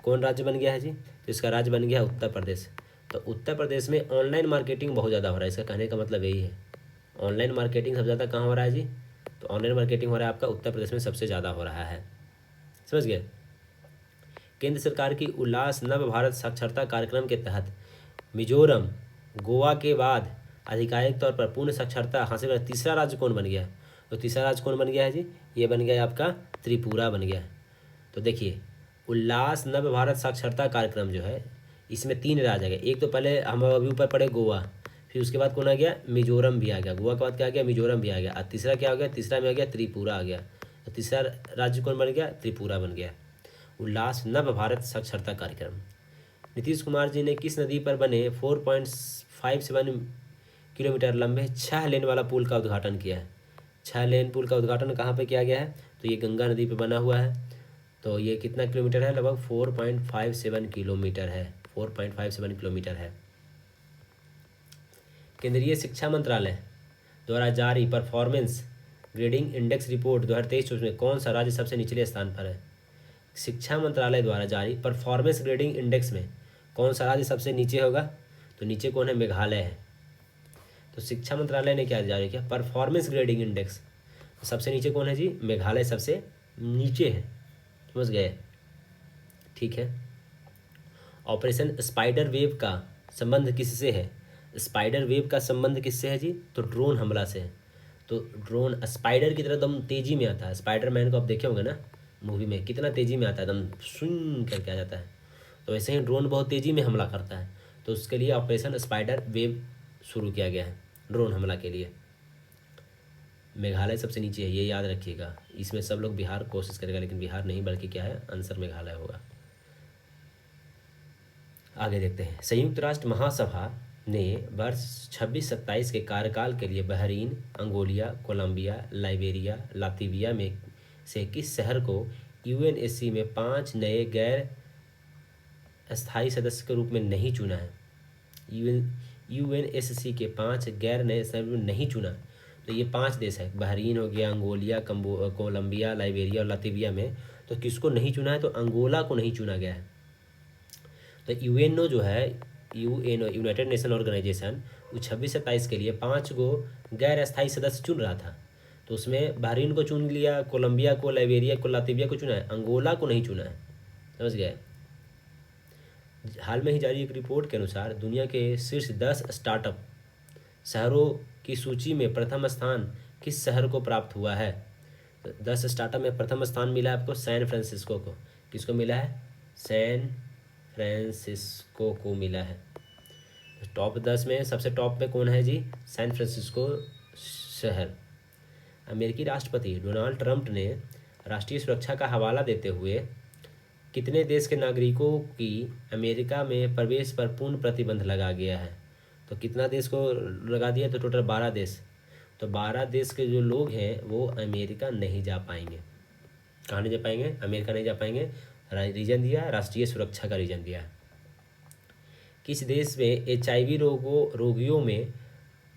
Speaker 1: कौन राज्य बन गया है जी? तो इसका राज्य बन गया उत्तर प्रदेश। तो उत्तर प्रदेश में ऑनलाइन मार्केटिंग बहुत ज़्यादा हो रहा है। इसका कहने का मतलब यही है, ऑनलाइन मार्केटिंग सबसे ज़्यादा कहाँ हो रहा है जी? तो ऑनलाइन मार्केटिंग हो रहा है आपका उत्तर प्रदेश में सबसे ज़्यादा हो रहा है। समझ गए? केंद्र सरकार की उल्लास नव भारत साक्षरता कार्यक्रम के तहत मिजोरम, गोवा के बाद आधिकारिक तौर पर पूर्ण साक्षरता हासिल कर तीसरा राज्य कौन बन गया? तो तीसरा राज्य कौन बन गया है जी? ये बन गया आपका त्रिपुरा बन गया। तो देखिए, उल्लास नव भारत साक्षरता कार्यक्रम जो है, इसमें 3 राज्य आ गए। एक तो पहले हम अभी ऊपर पढ़े गोवा, फिर उसके बाद कौन आ गया? मिजोरम भी आ गया। गोवा के बाद क्या आ गया? मिजोरम भी आ गया। और तीसरा क्या हो गया? तीसरा में आ गया त्रिपुरा आ गया। तो तीसरा राज्य कौन बन गया? त्रिपुरा बन गया। उल्लास नव भारत साक्षरता कार्यक्रम। नीतीश कुमार जी ने किस नदी पर बने 4.57 किलोमीटर लंबे 6 लेन वाला पुल का उद्घाटन किया है? 6 लेन पुल का उद्घाटन कहाँ पे किया गया है? तो ये गंगा नदी पे बना हुआ है। तो ये कितना किलोमीटर है? लगभग 4.57 किलोमीटर है। 4.57 किलोमीटर है। केंद्रीय शिक्षा मंत्रालय द्वारा जारी परफॉर्मेंस ग्रेडिंग इंडेक्स रिपोर्ट 2023 में कौन सा राज्य सबसे निचले स्थान पर है? शिक्षा मंत्रालय द्वारा जारी परफॉर्मेंस ग्रेडिंग इंडेक्स में कौन सा राज्य सबसे नीचे होगा? तो नीचे कौन है? मेघालय है। तो शिक्षा मंत्रालय ने क्या जारी किया? Performance grading index. तो सबसे नीचे कौन है जी? मेघालय सबसे नीचे है। समझ गए? ठीक है। ऑपरेशन स्पाइडर वेव का संबंध किससे है? स्पाइडर वेव का संबंध किससे है जी? तो ड्रोन हमला से है। तो ड्रोन स्पाइडर की तरह एकदम तेजी में आता है। स्पाइडरमैन को आप देखे होंगे ना मूवी में, कितना तेजी में आता है, एकदम स्विंग करके आ जाता है। तो वैसे ही ड्रोन बहुत तेजी में हमला करता है। तो उसके लिए ऑपरेशन स्पाइडर वेव शुरू किया गया है ड्रोन हमला के लिए। मेघालय सबसे नीचे है, ये याद रखिएगा। इसमें सब लोग बिहार कोशिश करेगा, लेकिन बिहार नहीं, बल्कि क्या है? आंसर मेघालय होगा। आगे देखते हैं। संयुक्त राष्ट्र महासभा ने वर्ष 26-27 के कार्यकाल के लिए बहरीन, अंगोलिया, कोलंबिया, लाइबेरिया, लातविया में से किस शहर को यूएनएससी में 5 नए गैर अस्थायी सदस्य के रूप में नहीं चुना है? यूएनएससी के 5 गैर नए सदस्य नहीं चुना। तो ये 5 देश है, बहरीन हो गया, अंगोलिया, कोलंबिया, लाइबेरिया और लातविया में। तो किसको नहीं चुना है? तो अंगोला को नहीं चुना गया है। तो यूएनओ जो है, यूएनओ यूनाइटेड नेशन ऑर्गेनाइजेशन, वो 26-27 के लिए 5 गो गैर अस्थायी सदस्य चुन रहा था। तो उसमें बहरीन को चुन लिया, कोलंबिया को, लाइबेरिया को, लातविया को चुना है, अंगोला को नहीं चुना है। समझ गए? हाल में ही जारी एक रिपोर्ट के अनुसार दुनिया के शीर्ष 10 स्टार्टअप शहरों की सूची में प्रथम स्थान किस शहर को प्राप्त हुआ है? तो 10 स्टार्टअप में प्रथम स्थान मिला है आपको सैन फ्रांसिस्को को। किसको मिला है? सैन फ्रांसिस्को को मिला है। टॉप 10 में सबसे टॉप पे कौन है जी? सैन फ्रांसिस्को शहर। अमेरिकी राष्ट्रपति डोनाल्ड ट्रंप ने राष्ट्रीय सुरक्षा का हवाला देते हुए कितने देश के नागरिकों की अमेरिका में प्रवेश पर पूर्ण प्रतिबंध लगा दिया है? तो कितना देश को लगा दिया, तो टोटल 12 देश। तो 12 देश के जो लोग हैं वो अमेरिका नहीं जा पाएंगे। कहाँ नहीं जा पाएंगे? अमेरिका नहीं जा पाएंगे। रीजन दिया है, राष्ट्रीय सुरक्षा का रीजन दिया है। किस देश में रोगियों में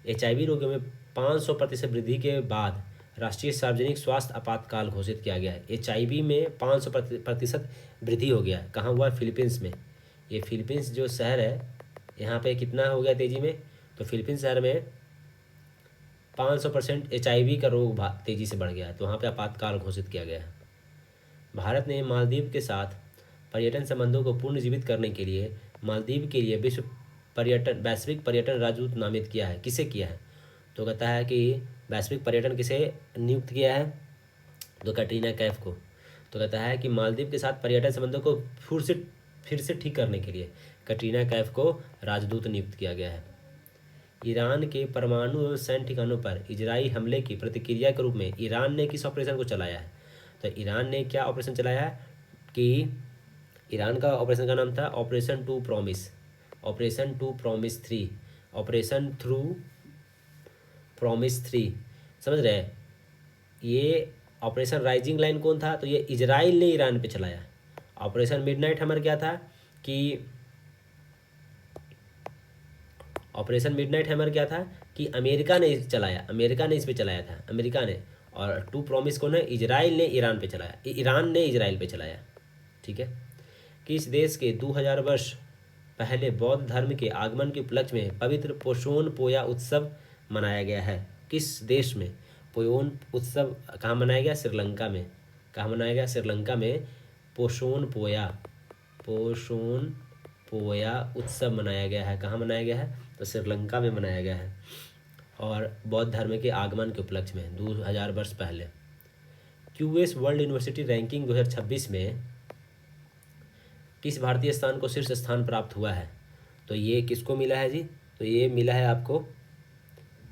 Speaker 1: 500% वृद्धि के बाद राष्ट्रीय सार्वजनिक स्वास्थ्य आपातकाल घोषित किया गया है? HIV में 500% वृद्धि हो गया है। कहाँ हुआ? फिलीपींस में। ये फिलीपींस जो शहर है, यहाँ पे कितना हो गया तेज़ी में? तो फिलीपींस शहर में 500% HIV का रोग तेज़ी से बढ़ गया है, तो वहाँ पे आपातकाल घोषित किया गया है। भारत ने मालदीव के साथ पर्यटन संबंधों को पुनर्जीवित करने के लिए मालदीव के लिए वैश्विक पर्यटन राजदूत नामित किया है। किसे किया है? तो कहता है कि वैश्विक पर्यटन किसे नियुक्त किया है? तो कैटरीना कैफ को। तो कहता है कि मालदीव के साथ पर्यटन संबंधों को फिर से ठीक करने के लिए कैटरीना कैफ को राजदूत नियुक्त किया गया है। ईरान के परमाणु एवं सैन्य ठिकानों पर इजरायली हमले की प्रतिक्रिया के रूप में ईरान ने किस ऑपरेशन को चलाया है? तो ईरान ने क्या ऑपरेशन चलाया है कि ईरान का ऑपरेशन का नाम था operation true promise 3, operation true promise 3। समझ रहे हैं? ये ऑपरेशन राइजिंग लाइन कौन था? तो ये इजराइल ने ईरान पे चलाया। ऑपरेशन मिडनाइट हैमर क्या था कि अमेरिका ने चलाया, अमेरिका ने इस पे चलाया था, अमेरिका ने। और टू प्रॉमिस को ने इजराइल ने ईरान पे चलाया, ईरान ने इजराइल पे चलाया। ठीक है। किस देश के 2000 वर्ष पहले बौद्ध धर्म के आगमन के उपलक्ष्य में पवित्र पोषोन पोया उत्सव मनाया गया है? किस देश में पोयोन उत्सव कहाँ मनाया गया? श्रीलंका में। कहाँ मनाया गया? श्रीलंका में पोषोन पोया उत्सव मनाया गया है। कहाँ मनाया गया है? तो श्रीलंका में मनाया गया है, और बौद्ध धर्म के आगमन के उपलक्ष्य में 2000 वर्ष पहले। QS वर्ल्ड यूनिवर्सिटी रैंकिंग 2026 में किस भारतीय स्थान को शीर्ष स्थान प्राप्त हुआ है? तो ये किसको मिला है जी? तो ये मिला है आपको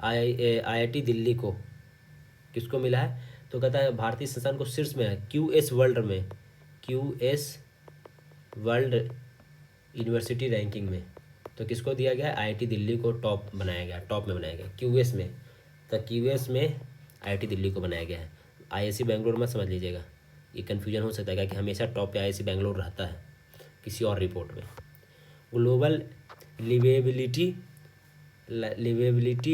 Speaker 1: IIT दिल्ली को। किसको मिला है? तो कहता है भारतीय संस्थान को शीर्ष में है QS वर्ल्ड यूनिवर्सिटी रैंकिंग में। तो किसको दिया गया है? IIT दिल्ली को टॉप में बनाया गया QS में। तो QS में IIT दिल्ली को बनाया गया है। IISc बेंगलोर में समझ लीजिएगा, ये कन्फ्यूजन हो सकता है कि हमेशा टॉप पे IISc बेंगलोर रहता है किसी और रिपोर्ट में। ग्लोबल लिवेबिलिटी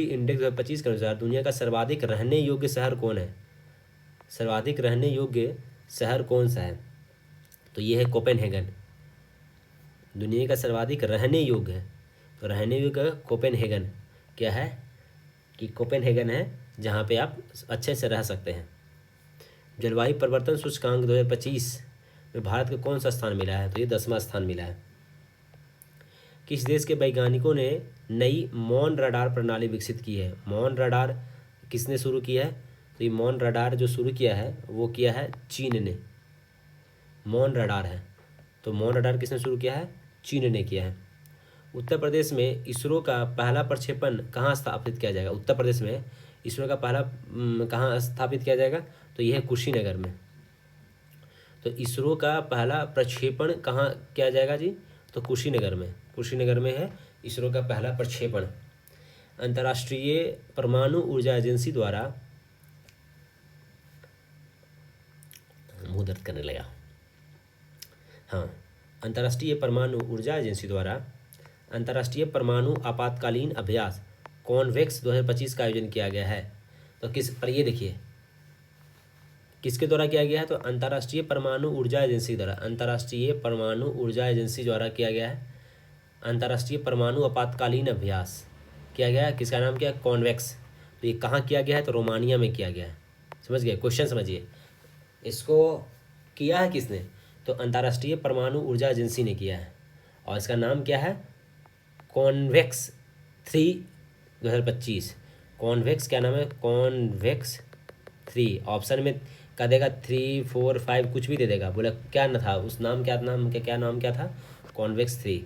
Speaker 1: इंडेक्स 2025 के अनुसार दुनिया का सर्वाधिक रहने योग्य शहर कौन है? सर्वाधिक रहने योग्य शहर कौन सा है? तो ये है कोपेनहेगन। दुनिया का सर्वाधिक रहने योग्य है, तो रहने योग्य कोपेनहेगन क्या है कि कोपेनहेगन है जहाँ पे आप अच्छे से रह सकते हैं। जलवायु परिवर्तन सूचकांक 2025 में भारत को कौन सा स्थान मिला है? तो ये 10वां स्थान मिला है। किस देश के वैज्ञानिकों ने नई मौन रडार प्रणाली विकसित की है? मौन रडार किसने शुरू किया है? तो ये मौन रडार जो शुरू किया है वो किया है चीन ने। मौन रडार है, तो मौन रडार किसने शुरू किया है? चीन ने किया है। उत्तर प्रदेश में इसरो का पहला प्रक्षेपण कहाँ स्थापित किया जाएगा? उत्तर प्रदेश में इसरो का पहला कहाँ स्थापित किया जाएगा? तो यह है कुशीनगर में। तो इसरो का पहला प्रक्षेपण कहाँ किया जाएगा जी? तो कुशीनगर में है इसरो का पहला प्रक्षेपण। अंतर्राष्ट्रीय परमाणु ऊर्जा एजेंसी द्वारा मुंह दर्द करने लगा। हाँ, अंतर्राष्ट्रीय परमाणु ऊर्जा एजेंसी द्वारा अंतर्राष्ट्रीय परमाणु आपातकालीन अभ्यास कॉन्वेक्स 2025 का आयोजन किया गया है। तो किस पर ये देखिए किसके द्वारा किया गया है? तो अंतर्राष्ट्रीय परमाणु ऊर्जा एजेंसी द्वारा किया गया है। अंतर्राष्ट्रीय परमाणु आपातकालीन अभ्यास किया गया है। किसका नाम क्या है? कॉन्वेक्स। तो ये कहाँ किया गया है? तो रोमानिया में किया गया है। समझ गए? क्वेश्चन समझिए, इसको किया है किसने? तो अंतर्राष्ट्रीय परमाणु ऊर्जा एजेंसी ने किया है, और इसका नाम क्या है? कॉन्वेक्स 3 2025। कॉन्वेक्स क्या नाम है? कॉन्वेक्स 3। ऑप्शन में क्या देगा? 3, 4, 5 कुछ भी दे देगा। बोला क्या न था उस नाम क्या नाम क्या था? कॉन्वेक्स 3।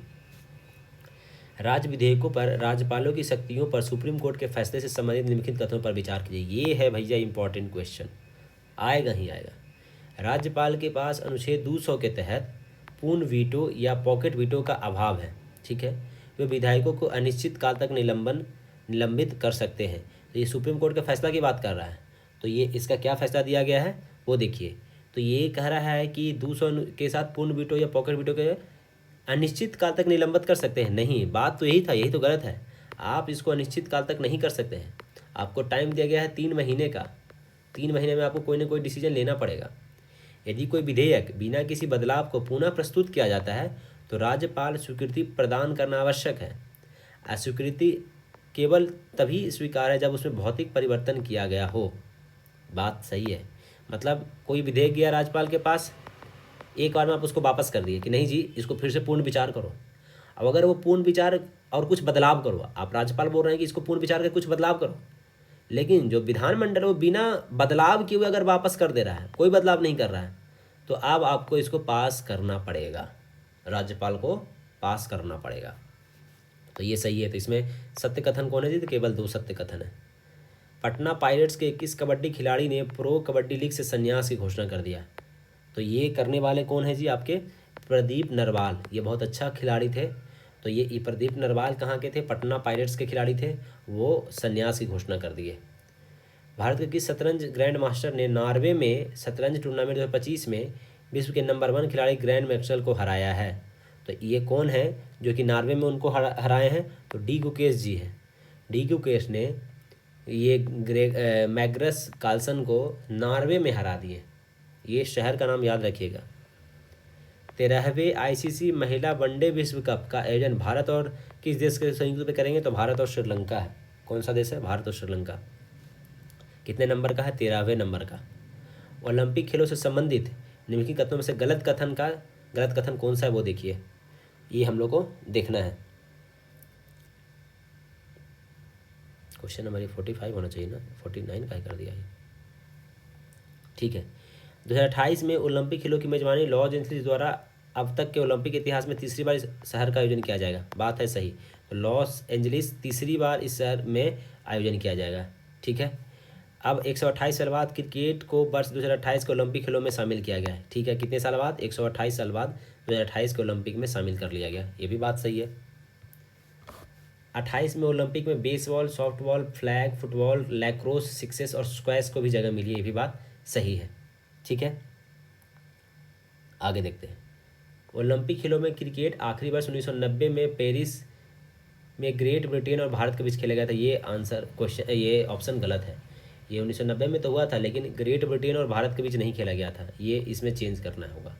Speaker 1: राज्य विधेयकों पर राज्यपालों की शक्तियों पर सुप्रीम कोर्ट के फैसले से संबंधित निम्नलिखित कथनों पर विचार कीजिए। ये है भैया इंपॉर्टेंट क्वेश्चन, आएगा ही आएगा। राज्यपाल के पास अनुच्छेद 200 के तहत पूर्ण वीटो या पॉकेट वीटो का अभाव है। ठीक है, वे विधायकों को अनिश्चित काल तक निलंबित कर सकते हैं। तो ये सुप्रीम कोर्ट के फैसला की बात कर रहा है। तो ये इसका क्या फैसला दिया गया है वो देखिए। तो ये कह रहा है कि 200 के साथ पूर्ण वीटो या पॉकेट वीटो के अनिश्चित काल तक निलंबित कर सकते हैं। नहीं, बात तो यही था, यही तो गलत है। आप इसको अनिश्चित काल तक नहीं कर सकते हैं। आपको टाइम दिया गया है 3 महीने का। 3 महीने में आपको कोई ना कोई डिसीजन लेना पड़ेगा। यदि कोई विधेयक बिना किसी बदलाव को पुनः प्रस्तुत किया जाता है तो राज्यपाल स्वीकृति प्रदान करना आवश्यक है। अस्वीकृति केवल तभी स्वीकार है जब उसमें भौतिक परिवर्तन किया गया हो। बात सही है। मतलब कोई विधेयक गया राज्यपाल के पास, एक बार में आप उसको वापस कर दिए कि नहीं जी इसको फिर से पूर्ण विचार करो। अब अगर वो पूर्ण विचार और कुछ बदलाव करो, आप राज्यपाल बोल रहे हैं कि इसको पूर्ण विचार कर कुछ बदलाव करो, लेकिन जो विधानमंडल वो बिना बदलाव किए हुए अगर वापस कर दे रहा है, कोई बदलाव नहीं कर रहा है, तो अब आपको इसको पास करना पड़ेगा, राज्यपाल को पास करना पड़ेगा। तो ये सही है। तो इसमें सत्य कथन कौन है जी? तो केवल 2 सत्य कथन है। पटना पायरेट्स के 21 कबड्डी खिलाड़ी ने प्रो कबड्डी लीग से संन्यास की घोषणा कर दिया। तो ये करने वाले कौन है जी? आपके प्रदीप नरवाल। ये बहुत अच्छा खिलाड़ी थे। तो ये प्रदीप नरवाल कहाँ के थे? पटना पायरेट्स के खिलाड़ी थे। वो संन्यास की घोषणा कर दिए। भारत के किस शतरंज ग्रैंड मास्टर ने नॉर्वे में शतरंज टूर्नामेंट 2025 में विश्व के नंबर 1 खिलाड़ी ग्रैंड मैक्सवेल को हराया है? तो ये कौन है जो कि नॉर्वे में उनको हराए हैं? तो डी गुकेश जी हैं। डी गुकेश ने ये मैग्नस कार्लसन को नॉर्वे में हरा दिए। ये शहर का नाम याद रखिएगा। 13वें आईसीसी महिला वनडे विश्व कप का आयोजन भारत और किस देश के संयुक्त रूप में करेंगे? तो भारत और श्रीलंका है। कौन सा देश है? भारत और श्रीलंका। कितने नंबर का है? 13वें नंबर का। ओलंपिक खेलों से संबंधित निम्नलिखित कथनों में से गलत कथन कौन सा है वो देखिए। ये हम लोग को देखना है। क्वेश्चन नंबर 45 होना चाहिए ना, 49 का कर दिया है। ठीक है। 2028 में ओलंपिक खेलों की मेजबानी लॉस एंजलिस द्वारा अब तक के ओलंपिक इतिहास में तीसरी बार इस शहर का आयोजन किया जाएगा। बात है सही। तो लॉस एंजलिस तीसरी बार इस शहर में आयोजन किया जाएगा। ठीक है। अब 128 साल बाद क्रिकेट को वर्ष 2028 के ओलंपिक खेलों में शामिल किया गया है। ठीक है। कितने साल बाद? 128 साल बाद 2028 के ओलंपिक में शामिल कर लिया गया। ये भी बात सही है। 28 में ओलंपिक में baseball, softball, flag football, lacrosse, sixes और स्क्वैश को भी जगह मिली है। ये भी बात सही है। ठीक है। आगे देखते हैं। ओलंपिक खेलों में क्रिकेट आखिरी वर्ष 1990 में पेरिस में ग्रेट ब्रिटेन और भारत के बीच खेला गया था। ये ऑप्शन गलत है। ये 1990 में तो हुआ था, लेकिन ग्रेट ब्रिटेन और भारत के बीच नहीं खेला गया था। ये इसमें चेंज करना होगा।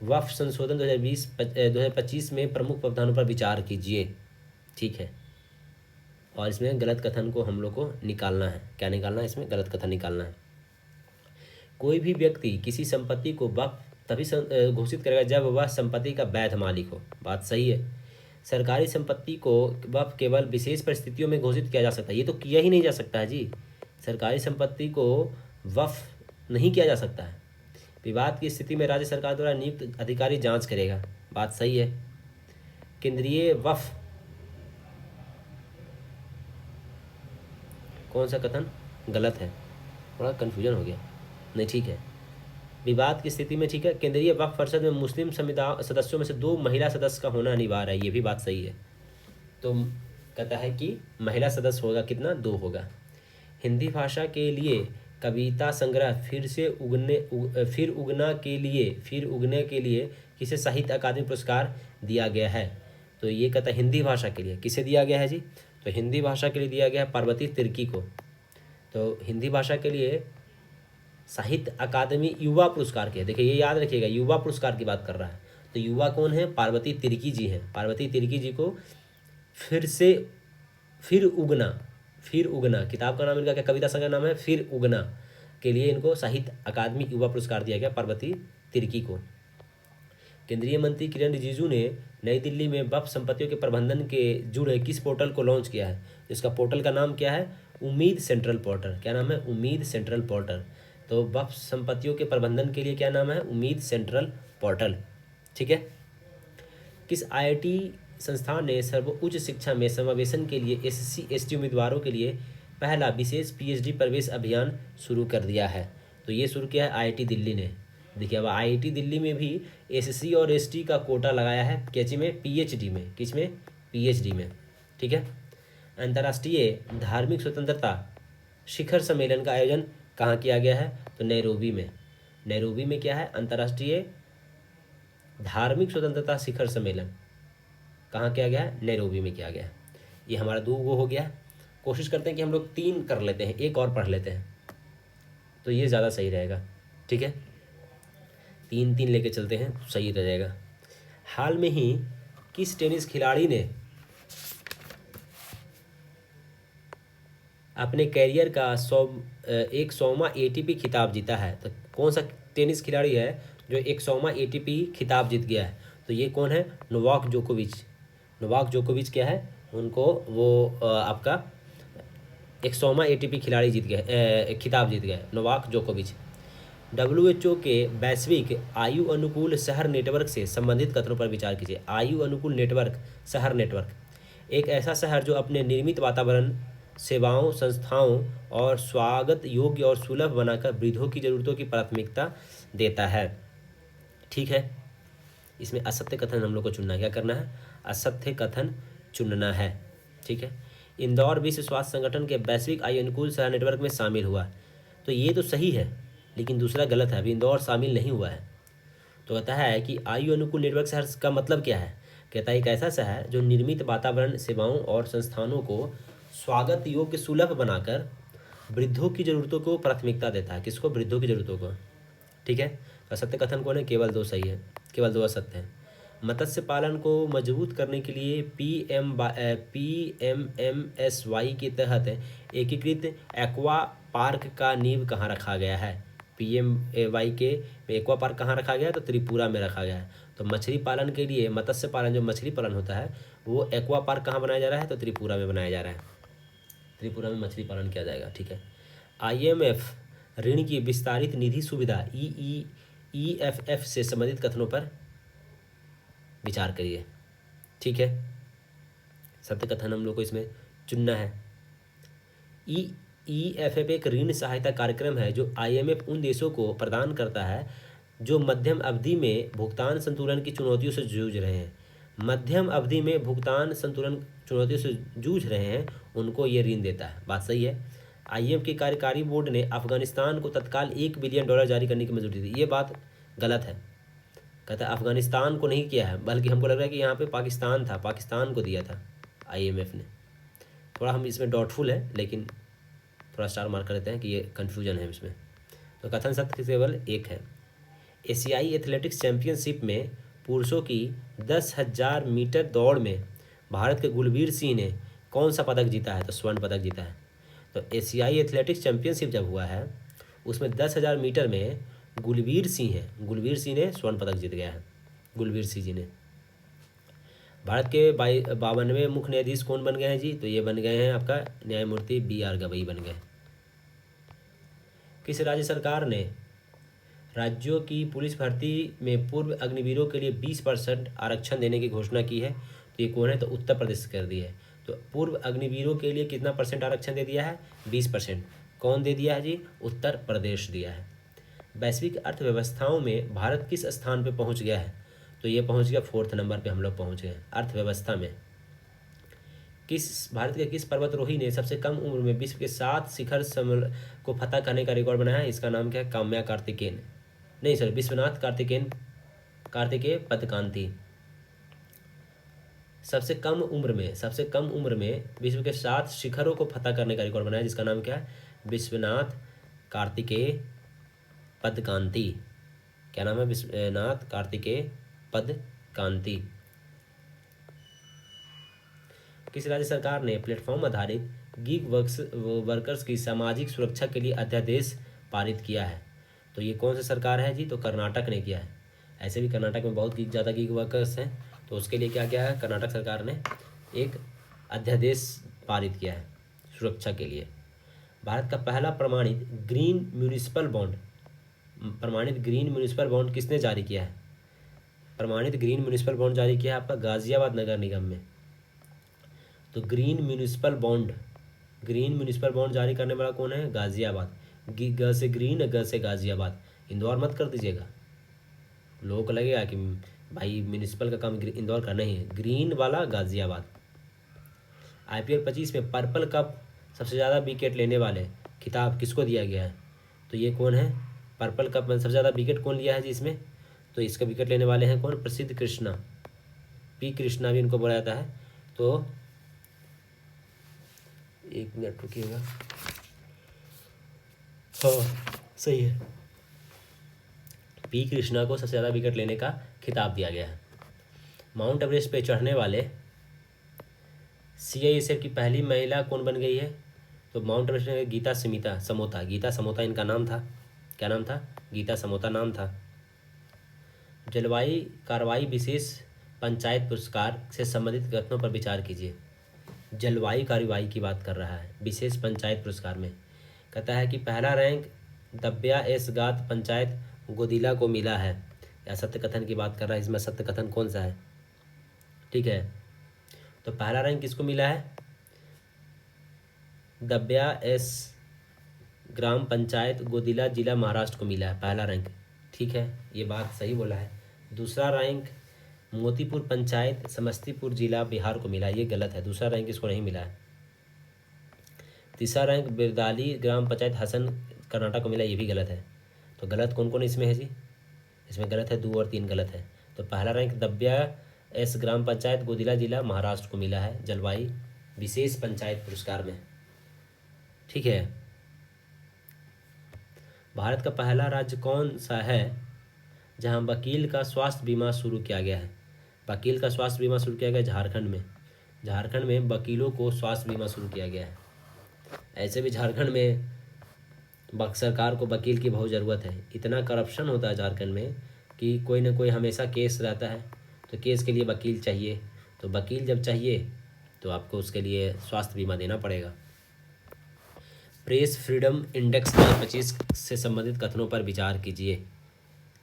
Speaker 1: वक्फ संशोधन 2025 में प्रमुख प्रावधानों पर विचार कीजिए। ठीक है। और इसमें गलत कथन को हम लोग को निकालना है। क्या निकालना है? इसमें गलत कथन निकालना है। कोई भी व्यक्ति किसी संपत्ति को वक्फ तभी घोषित करेगा जब वह संपत्ति का वैध मालिक हो। बात सही है। सरकारी संपत्ति को वक्फ केवल विशेष परिस्थितियों में घोषित किया जा सकता है। ये तो किया ही नहीं जा सकता है जी। सरकारी संपत्ति को वक्फ नहीं किया जा सकता है। विवाद की स्थिति में राज्य सरकार द्वारा नियुक्त अधिकारी जांच करेगा। बात सही है। केंद्रीय वक्फ, कौन सा कथन गलत है? थोड़ा कन्फ्यूजन हो गया। नहीं, ठीक है। विवाद की स्थिति में, ठीक है। केंद्रीय वक्फ परिषद में मुस्लिम सदस्यों में से 2 महिला सदस्य का होना अनिवार्य है। ये भी बात सही है। तो कहता है कि महिला सदस्य होगा कितना? 2 होगा। हिंदी भाषा के लिए कविता संग्रह फिर उगने के लिए किसे साहित्य अकादमी पुरस्कार दिया गया है? तो ये कहता है हिंदी भाषा के लिए किसे दिया गया है जी? तो हिंदी भाषा के लिए दिया गया है पार्वती तिर्की को। तो हिंदी भाषा के लिए साहित्य अकादमी युवा पुरस्कार के, देखिए ये याद रखिएगा, युवा पुरस्कार की बात कर रहा है। तो युवा कौन है? पार्वती तिर्की जी हैं। पार्वती तिर्की जी को फिर उगना किताब का नाम इनका क्या, कविता संग्रह नाम है फिर उगना, के लिए इनको साहित्य अकादमी युवा पुरस्कार दिया गया पार्वती तिर्की को। केंद्रीय मंत्री किरण रिजिजू ने नई दिल्ली में वक्फ संपत्तियों के प्रबंधन के जुड़े किस पोर्टल को लॉन्च किया है? इसका पोर्टल का नाम क्या है? उम्मीद सेंट्रल पोर्टल। क्या नाम है? उम्मीद सेंट्रल पोर्टल। तो वक्फ संपत्तियों के प्रबंधन के लिए क्या नाम है? उम्मीद सेंट्रल पोर्टल। ठीक है। किस आईआईटी संस्थान ने सर्वोच्च शिक्षा में समावेशन के लिए एससी एसटी उम्मीदवारों के लिए पहला विशेष पीएचडी प्रवेश अभियान शुरू कर दिया है? तो ये शुरू किया है आईआईटी दिल्ली ने। देखिए अब आईआईटी दिल्ली में भी एससी और एसटी का कोटा लगाया है, कैची में, पीएचडी में, किस में, पीएचडी में, ठीक है। अंतर्राष्ट्रीय धार्मिक स्वतंत्रता शिखर सम्मेलन का आयोजन कहाँ किया गया है, तो नैरोबी में। नैरोबी में क्या है, अंतर्राष्ट्रीय धार्मिक स्वतंत्रता शिखर सम्मेलन कहाँ किया गया है, नैरोबी में किया गया है। ये हमारा 2 हो गया। कोशिश करते हैं कि हम लोग 3 कर लेते हैं, एक और पढ़ लेते हैं तो ये ज़्यादा सही रहेगा, ठीक है। 3 लेके चलते हैं, सही रह जाएगा। हाल में ही किस टेनिस खिलाड़ी ने अपने कैरियर का 100वां एटीपी खिताब जीता है, तो कौन सा टेनिस खिलाड़ी है जो 100वां एटीपी खिताब जीत गया है, तो ये कौन है, नोवाक जोकोविच। नोवाक जोकोविच क्या है, उनको वो आपका 100वां एटीपी खिलाड़ी जीत गया, खिताब जीत गया, नोवाक जोकोविच। WHO के वैश्विक आयु अनुकूल शहर नेटवर्क से संबंधित कथनों पर विचार कीजिए। आयु अनुकूल नेटवर्क, शहर नेटवर्क, एक ऐसा शहर जो अपने निर्मित वातावरण, सेवाओं, संस्थाओं और स्वागत योग्य और सुलभ बनाकर वृद्धों की ज़रूरतों की प्राथमिकता देता है, ठीक है। इसमें असत्य कथन हम लोग को चुनना है, क्या करना है, असत्य कथन चुनना है, ठीक है। इंदौर विश्व स्वास्थ्य संगठन के वैश्विक आयु अनुकूल शहर नेटवर्क में शामिल हुआ, तो ये तो सही है लेकिन दूसरा गलत है, अभी इंदौर शामिल नहीं हुआ है। तो कहता है कि आयु अनुकूल नेटवर्क शहर का मतलब क्या है, कहता है एक ऐसा शहर जो निर्मित वातावरण, सेवाओं और संस्थानों को स्वागत योग्य, सुलभ बनाकर वृद्धों की ज़रूरतों को प्राथमिकता देता है, किसको, वृद्धों की ज़रूरतों को, ठीक है। तो असत्य कथन कौन है, केवल 2 सही है, केवल 2 असत्य हैं। मत्स्य पालन को मजबूत करने के लिए PMMSY के तहत एकीकृत एक्वा पार्क का नींव कहाँ रखा गया है। PMAY के एक्वा पार्क कहाँ रखा गया है, तो त्रिपुरा में रखा गया है। तो मछली पालन के लिए, मत्स्य पालन जो मछली पालन होता है वो एक्वा पार्क कहाँ बनाया जा रहा है, तो त्रिपुरा में बनाया जा रहा है, त्रिपुरा में मछली पालन किया जाएगा, ठीक है। IMF ऋण की विस्तारित निधि सुविधा EFF से संबंधित कथनों पर विचार करिए, ठीक है। सत्य कथन हम लोग को इसमें चुनना है। EFF एक ऋण सहायता कार्यक्रम है जो IMF उन देशों को प्रदान करता है जो मध्यम अवधि में भुगतान संतुलन की चुनौतियों से जूझ रहे हैं। मध्यम अवधि में भुगतान संतुलन चुनौतियों से जूझ रहे हैं, उनको ये ऋण देता है, बात सही है। IMF के कार्यकारी बोर्ड ने अफगानिस्तान को तत्काल $1 बिलियन जारी करने की मंजूरी दी, ये बात गलत है। कहता है अफगानिस्तान को नहीं किया है, बल्कि हमको लग रहा है कि यहाँ पे पाकिस्तान था, पाकिस्तान को दिया था IMF ने। थोड़ा हम इसमें डाउटफुल है, लेकिन थोड़ा स्टार मार्क कर देते हैं कि ये कन्फ्यूजन है इसमें। तो कथन सत्य केवल 1 है। एशियाई एथलेटिक्स चैंपियनशिप में पुरुषों की 10,000 मीटर दौड़ में भारत के गुलबीर सिंह ने कौन सा पदक जीता है, तो स्वर्ण पदक जीता है। तो एशियाई एथलेटिक्स चैंपियनशिप जब हुआ है उसमें 10,000 मीटर में गुलबीर सिंह है, गुलबीर सिंह ने स्वर्ण पदक जीत गया है, गुलबीर सिंह जी ने। भारत के 52वें मुख्य न्यायाधीश कौन बन गए हैं जी, तो ये बन गए हैं आपका न्यायमूर्ति BR गवई बन गए। किस राज्य सरकार ने राज्यों की पुलिस भर्ती में पूर्व अग्निवीरों के लिए 20% आरक्षण देने की घोषणा की है, तो ये कौन है, तो उत्तर प्रदेश कर दी है। तो पूर्व अग्निवीरों के लिए कितना % आरक्षण दे दिया है, 20%। कौन दे दिया है जी, उत्तर प्रदेश दिया है। वैश्विक अर्थव्यवस्थाओं में भारत किस स्थान पे पहुंच गया है, तो ये पहुंच गया 4th नंबर पे हम लोग पहुंच गए अर्थव्यवस्था में। भारत के किस पर्वतारोही ने सबसे कम उम्र में विश्व के 7 शिखर को फतह करने का रिकॉर्ड बनाया है, इसका नाम क्या है, काम्या कार्तिकेयन, नहीं सर, विश्वनाथ कार्तिकेय पदकांती। सबसे कम उम्र में विश्व के 7 शिखरों को फतह करने का रिकॉर्ड बनाया, जिसका नाम क्या है, विश्वनाथ कार्तिकेय पदकांती। क्या नाम है, विश्वनाथ कार्तिकेय पदकांती। किस राज्य सरकार ने प्लेटफॉर्म आधारित गिग वर्कर्स की सामाजिक सुरक्षा के लिए अध्यादेश पारित किया है, तो ये कौन सी सरकार है जी, तो कर्नाटक ने किया है। ऐसे भी कर्नाटक में बहुत ज़्यादा गिग वर्कर्स हैं, तो उसके लिए क्या किया है, कर्नाटक सरकार ने एक अध्यादेश पारित किया है सुरक्षा के लिए। भारत का पहला प्रमाणित ग्रीन म्यूनिसिपल बॉन्ड किसने जारी किया है, प्रमाणित ग्रीन म्यूनिसिपल बॉन्ड जारी किया है आपका गाजियाबाद नगर निगम में। तो ग्रीन म्यूनिसिपल बॉन्ड जारी करने वाला कौन है, गाजियाबाद। ग से ग्रीन, ग से गाजियाबाद, इंदौर मत कर दीजिएगा, लोगों को लगेगा कि भाई म्यूनिसिपल का काम इंदौर का नहीं है, ग्रीन वाला गाज़ियाबाद। IPL 25 में पर्पल कप सबसे ज़्यादा विकेट लेने वाले खिताब किसको दिया गया है? तो ये कौन है? पर्पल कप में सबसे ज़्यादा विकेट कौन लिया है जी इसमें? तो इसका विकेट लेने वाले हैं कौन? प्रसिद्ध कृष्णा, P कृष्णा भी इनको बोला जाता है। तो एक मिनट रुकिएगा, हाँ सही है, P कृष्णा को सबसे ज़्यादा विकेट लेने का खिताब दिया गया है। माउंट एवरेस्ट पे चढ़ने वाले CISF की पहली महिला कौन बन गई है? तो माउंट एवरेस्ट में गीता समोता, गीता समोता इनका नाम था। क्या नाम था? गीता समोता नाम था। जलवायु कार्रवाई विशेष पंचायत पुरस्कार से संबंधित कथनों पर विचार कीजिए। जलवायु कार्रवाई की बात कर रहा है विशेष पंचायत पुरस्कार में। कहता है कि पहला रैंक दब्या एस गात पंचायत गोदिला को मिला है। या सत्य कथन की बात कर रहा है, इसमें सत्य कथन कौन सा है? ठीक है, तो पहला रैंक किसको मिला है? दब्या एस ग्राम पंचायत गोदिला जिला महाराष्ट्र को मिला है पहला रैंक। ठीक है, ये बात सही बोला है। दूसरा रैंक मोतीपुर पंचायत समस्तीपुर जिला बिहार को मिला है, ये गलत है, दूसरा रैंक इसको नहीं मिला है। तीसरा रैंक बिरदाली ग्राम पंचायत हसन कर्नाटक को मिला, ये भी गलत है। तो गलत कौन कौन इसमें है जी? इसमें गलत है 2 और 3 गलत है। तो पहला रैंक दब्या एस ग्राम पंचायत गोदिला जिला महाराष्ट्र को मिला है जलवायु विशेष पंचायत पुरस्कार में। ठीक है, भारत का पहला राज्य कौन सा है जहां वकील का स्वास्थ्य बीमा शुरू किया गया है? वकील का स्वास्थ्य बीमा शुरू किया गया झारखंड में। झारखंड में वकीलों को स्वास्थ्य बीमा शुरू किया गया है। ऐसे भी झारखंड में सरकार को वकील की बहुत ज़रूरत है, इतना करप्शन होता है झारखंड में कि कोई ना कोई हमेशा केस रहता है, तो केस के लिए वकील चाहिए। तो वकील जब चाहिए तो आपको उसके लिए स्वास्थ्य बीमा देना पड़ेगा। प्रेस फ्रीडम इंडेक्स 2025 से संबंधित कथनों पर विचार कीजिए।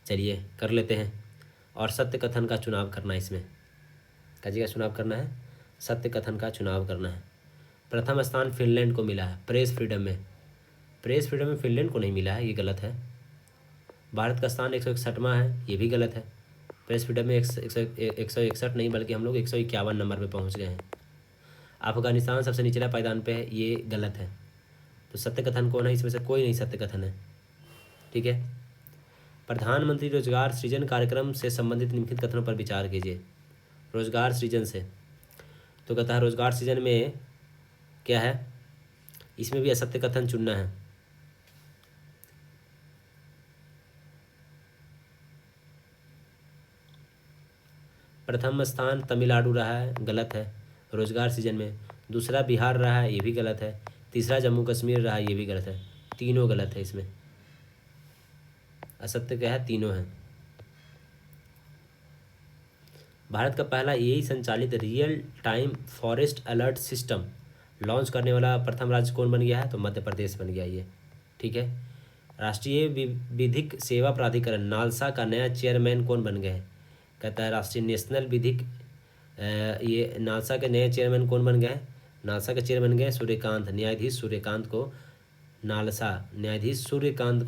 Speaker 1: चलिए कर लेते हैं, और सत्य कथन का चुनाव करना है। इसमें काजी का चुनाव करना है, सत्य कथन का चुनाव करना है। प्रथम स्थान फिनलैंड को मिला है प्रेस फ्रीडम में। प्रेस फ्रीडम में फिनलैंड को नहीं मिला है, ये गलत है। भारत का स्थान 161वां है, ये भी गलत है। प्रेस फ्रीडम में 161 नहीं बल्कि हम लोग 151 नंबर पे पहुंच गए हैं। अफगानिस्तान सबसे निचला पायदान पे है, ये गलत है। तो सत्य कथन कौन है? इसमें से कोई नहीं सत्य कथन है। ठीक है, प्रधानमंत्री रोजगार सृजन कार्यक्रम से संबंधित निम्नलिखित कथनों पर विचार कीजिए। रोजगार सृजन से, तो कहता है रोजगार सृजन में क्या है? इसमें भी असत्य कथन चुनना है। प्रथम स्थान तमिलनाडु रहा है, गलत है रोजगार सृजन में। दूसरा बिहार रहा है, ये भी गलत है। तीसरा जम्मू कश्मीर रहा है, ये भी गलत है। तीनों गलत है, इसमें असत्य क्या है? तीनों है। भारत का पहला AI संचालित real time forest alert system launch करने वाला प्रथम राज्य कौन बन गया है? तो मध्य प्रदेश बन गया ये। ठीक है, राष्ट्रीय विधिक सेवा प्राधिकरण नालसा का नया चेयरमैन कौन बन गए? कहता है राष्ट्रीय नेशनल विधिक ये नालसा के नए चेयरमैन कौन बन गए? नालसा के चेयरमैन बन गए सूर्यकांत, न्यायाधीश सूर्यकांत को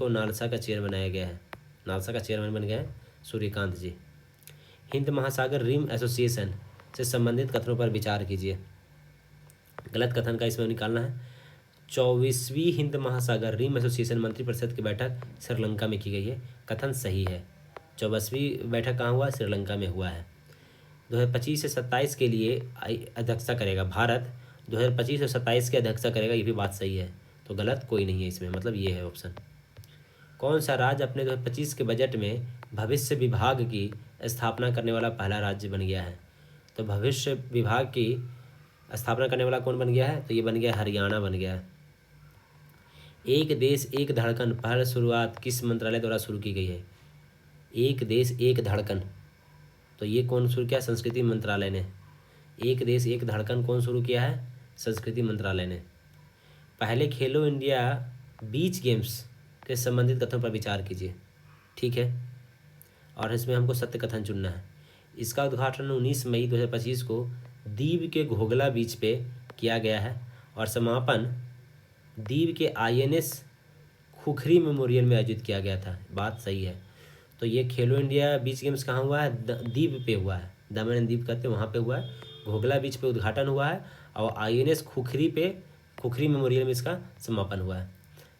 Speaker 1: नालसा का चेयरमैन बनाया गया है। नालसा का चेयरमैन बन गए सूर्यकांत जी। हिंद महासागर रिम एसोसिएशन से संबंधित कथनों पर विचार कीजिए। गलत कथन का इसमें निकालना है। 24वीं हिंद महासागर रिम एसोसिएशन मंत्रिपरिषद की बैठक श्रीलंका में की गई है, कथन सही है। 24वीं बैठक कहाँ हुआ? श्रीलंका में हुआ है। 2025 से 27 के लिए अध्यक्षता करेगा भारत, 2025 से 27 की अध्यक्षता करेगा, ये भी बात सही है। तो गलत कोई नहीं है इसमें, मतलब ये है ऑप्शन। कौन सा राज्य अपने 2025 के बजट में भविष्य विभाग की स्थापना करने वाला पहला राज्य बन गया है? तो भविष्य विभाग की स्थापना करने वाला कौन बन गया है? तो ये बन गया हरियाणा बन गया है। एक देश एक धड़कन पहल शुरुआत किस मंत्रालय द्वारा शुरू की गई है? एक देश एक धड़कन, तो ये कौन शुरू किया? संस्कृति मंत्रालय ने। एक देश एक धड़कन कौन शुरू किया है? संस्कृति मंत्रालय ने। पहले खेलो इंडिया बीच गेम्स के संबंधित कथनों पर विचार कीजिए। ठीक है, और इसमें हमको सत्य कथन चुनना है। इसका उद्घाटन 19 मई 2025 को दीव के घोघला बीच पे किया गया है, और समापन दीव के INS खुखरी मेमोरियल में आयोजित किया गया था। बात सही है। तो ये खेलो इंडिया बीच गेम्स कहाँ हुआ है? दीव पे हुआ है, दमन एंड दीव कहते हैं, वहाँ पे हुआ है। घोघला बीच पे उद्घाटन हुआ है और INS खुखरी पे, खुखरी मेमोरियल में इसका समापन हुआ है।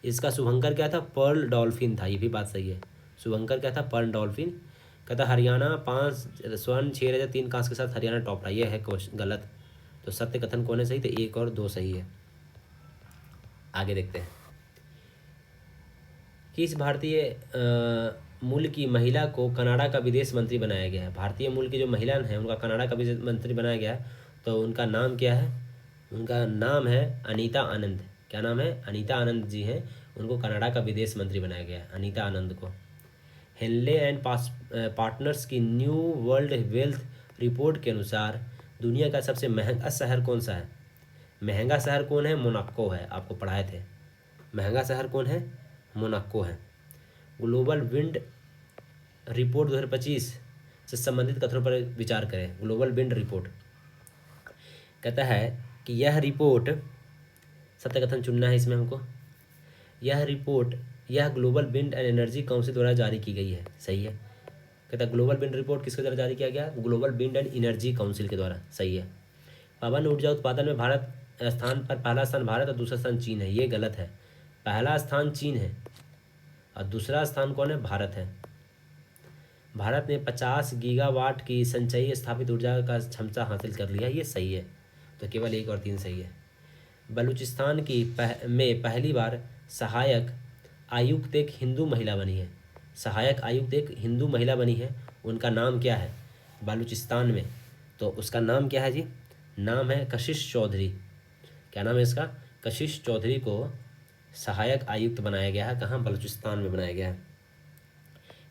Speaker 1: इसका शुभंकर क्या था? पर्ल डॉल्फिन था। ये भी बात सही है, शुभंकर क्या था? Pearl dolphin. कहता हरियाणा 5 स्वर्ण 6 रजत 3 कांस्य के साथ हरियाणा टॉप रहा। ये है क्वेश्चन गलत। तो सत्य कथन कौन है सही? तो 1 और 2 सही है। आगे देखते हैं। किस भारतीय मूल की महिला को कनाडा का विदेश मंत्री बनाया गया है? भारतीय मूल की जो महिला हैं उनका कनाडा का विदेश मंत्री बनाया गया है। तो उनका नाम क्या है? उनका नाम है अनीता आनंद। क्या नाम है? अनीता आनंद जी हैं। उनको कनाडा का विदेश मंत्री बनाया गया है, अनीता आनंद को। हेनले एंड पार्टनर्स की न्यू वर्ल्ड वेल्थ रिपोर्ट के अनुसार दुनिया का सबसे महंगा शहर कौन सा है? महंगा शहर कौन है? मोनाको है। आपको पढ़ाए थे, महंगा शहर कौन है? मोनाको है। ग्लोबल विंड रिपोर्ट 2025 से संबंधित कथनों पर विचार करें। ग्लोबल विंड रिपोर्ट कहता है कि यह रिपोर्ट, सत्य कथन चुनना है इसमें हमको। यह रिपोर्ट यह global wind and energy council द्वारा जारी की गई है। सही है। कहता है ग्लोबल विंड रिपोर्ट किसके द्वारा जारी किया गया? Global wind and energy council के द्वारा। सही है। पवन ऊर्जा उत्पादन में भारत स्थान पर, पहला स्थान भारत और दूसरा स्थान चीन है। ये गलत है, पहला स्थान चीन है और दूसरा स्थान कौन है? भारत है। भारत ने 50 गीगावाट की संचयी स्थापित ऊर्जा का क्षमता हासिल कर लिया। ये सही है। तो केवल 1 और 3 सही है। बलूचिस्तान की में पहली बार सहायक आयुक्त एक हिंदू महिला बनी है। सहायक आयुक्त एक हिंदू महिला बनी है, उनका नाम क्या है? बलूचिस्तान में, तो उसका नाम क्या है जी? नाम है कशिश चौधरी। क्या नाम है इसका? कशिश चौधरी को सहायक आयुक्त बनाया गया है। कहाँ? बलूचिस्तान में बनाया गया है।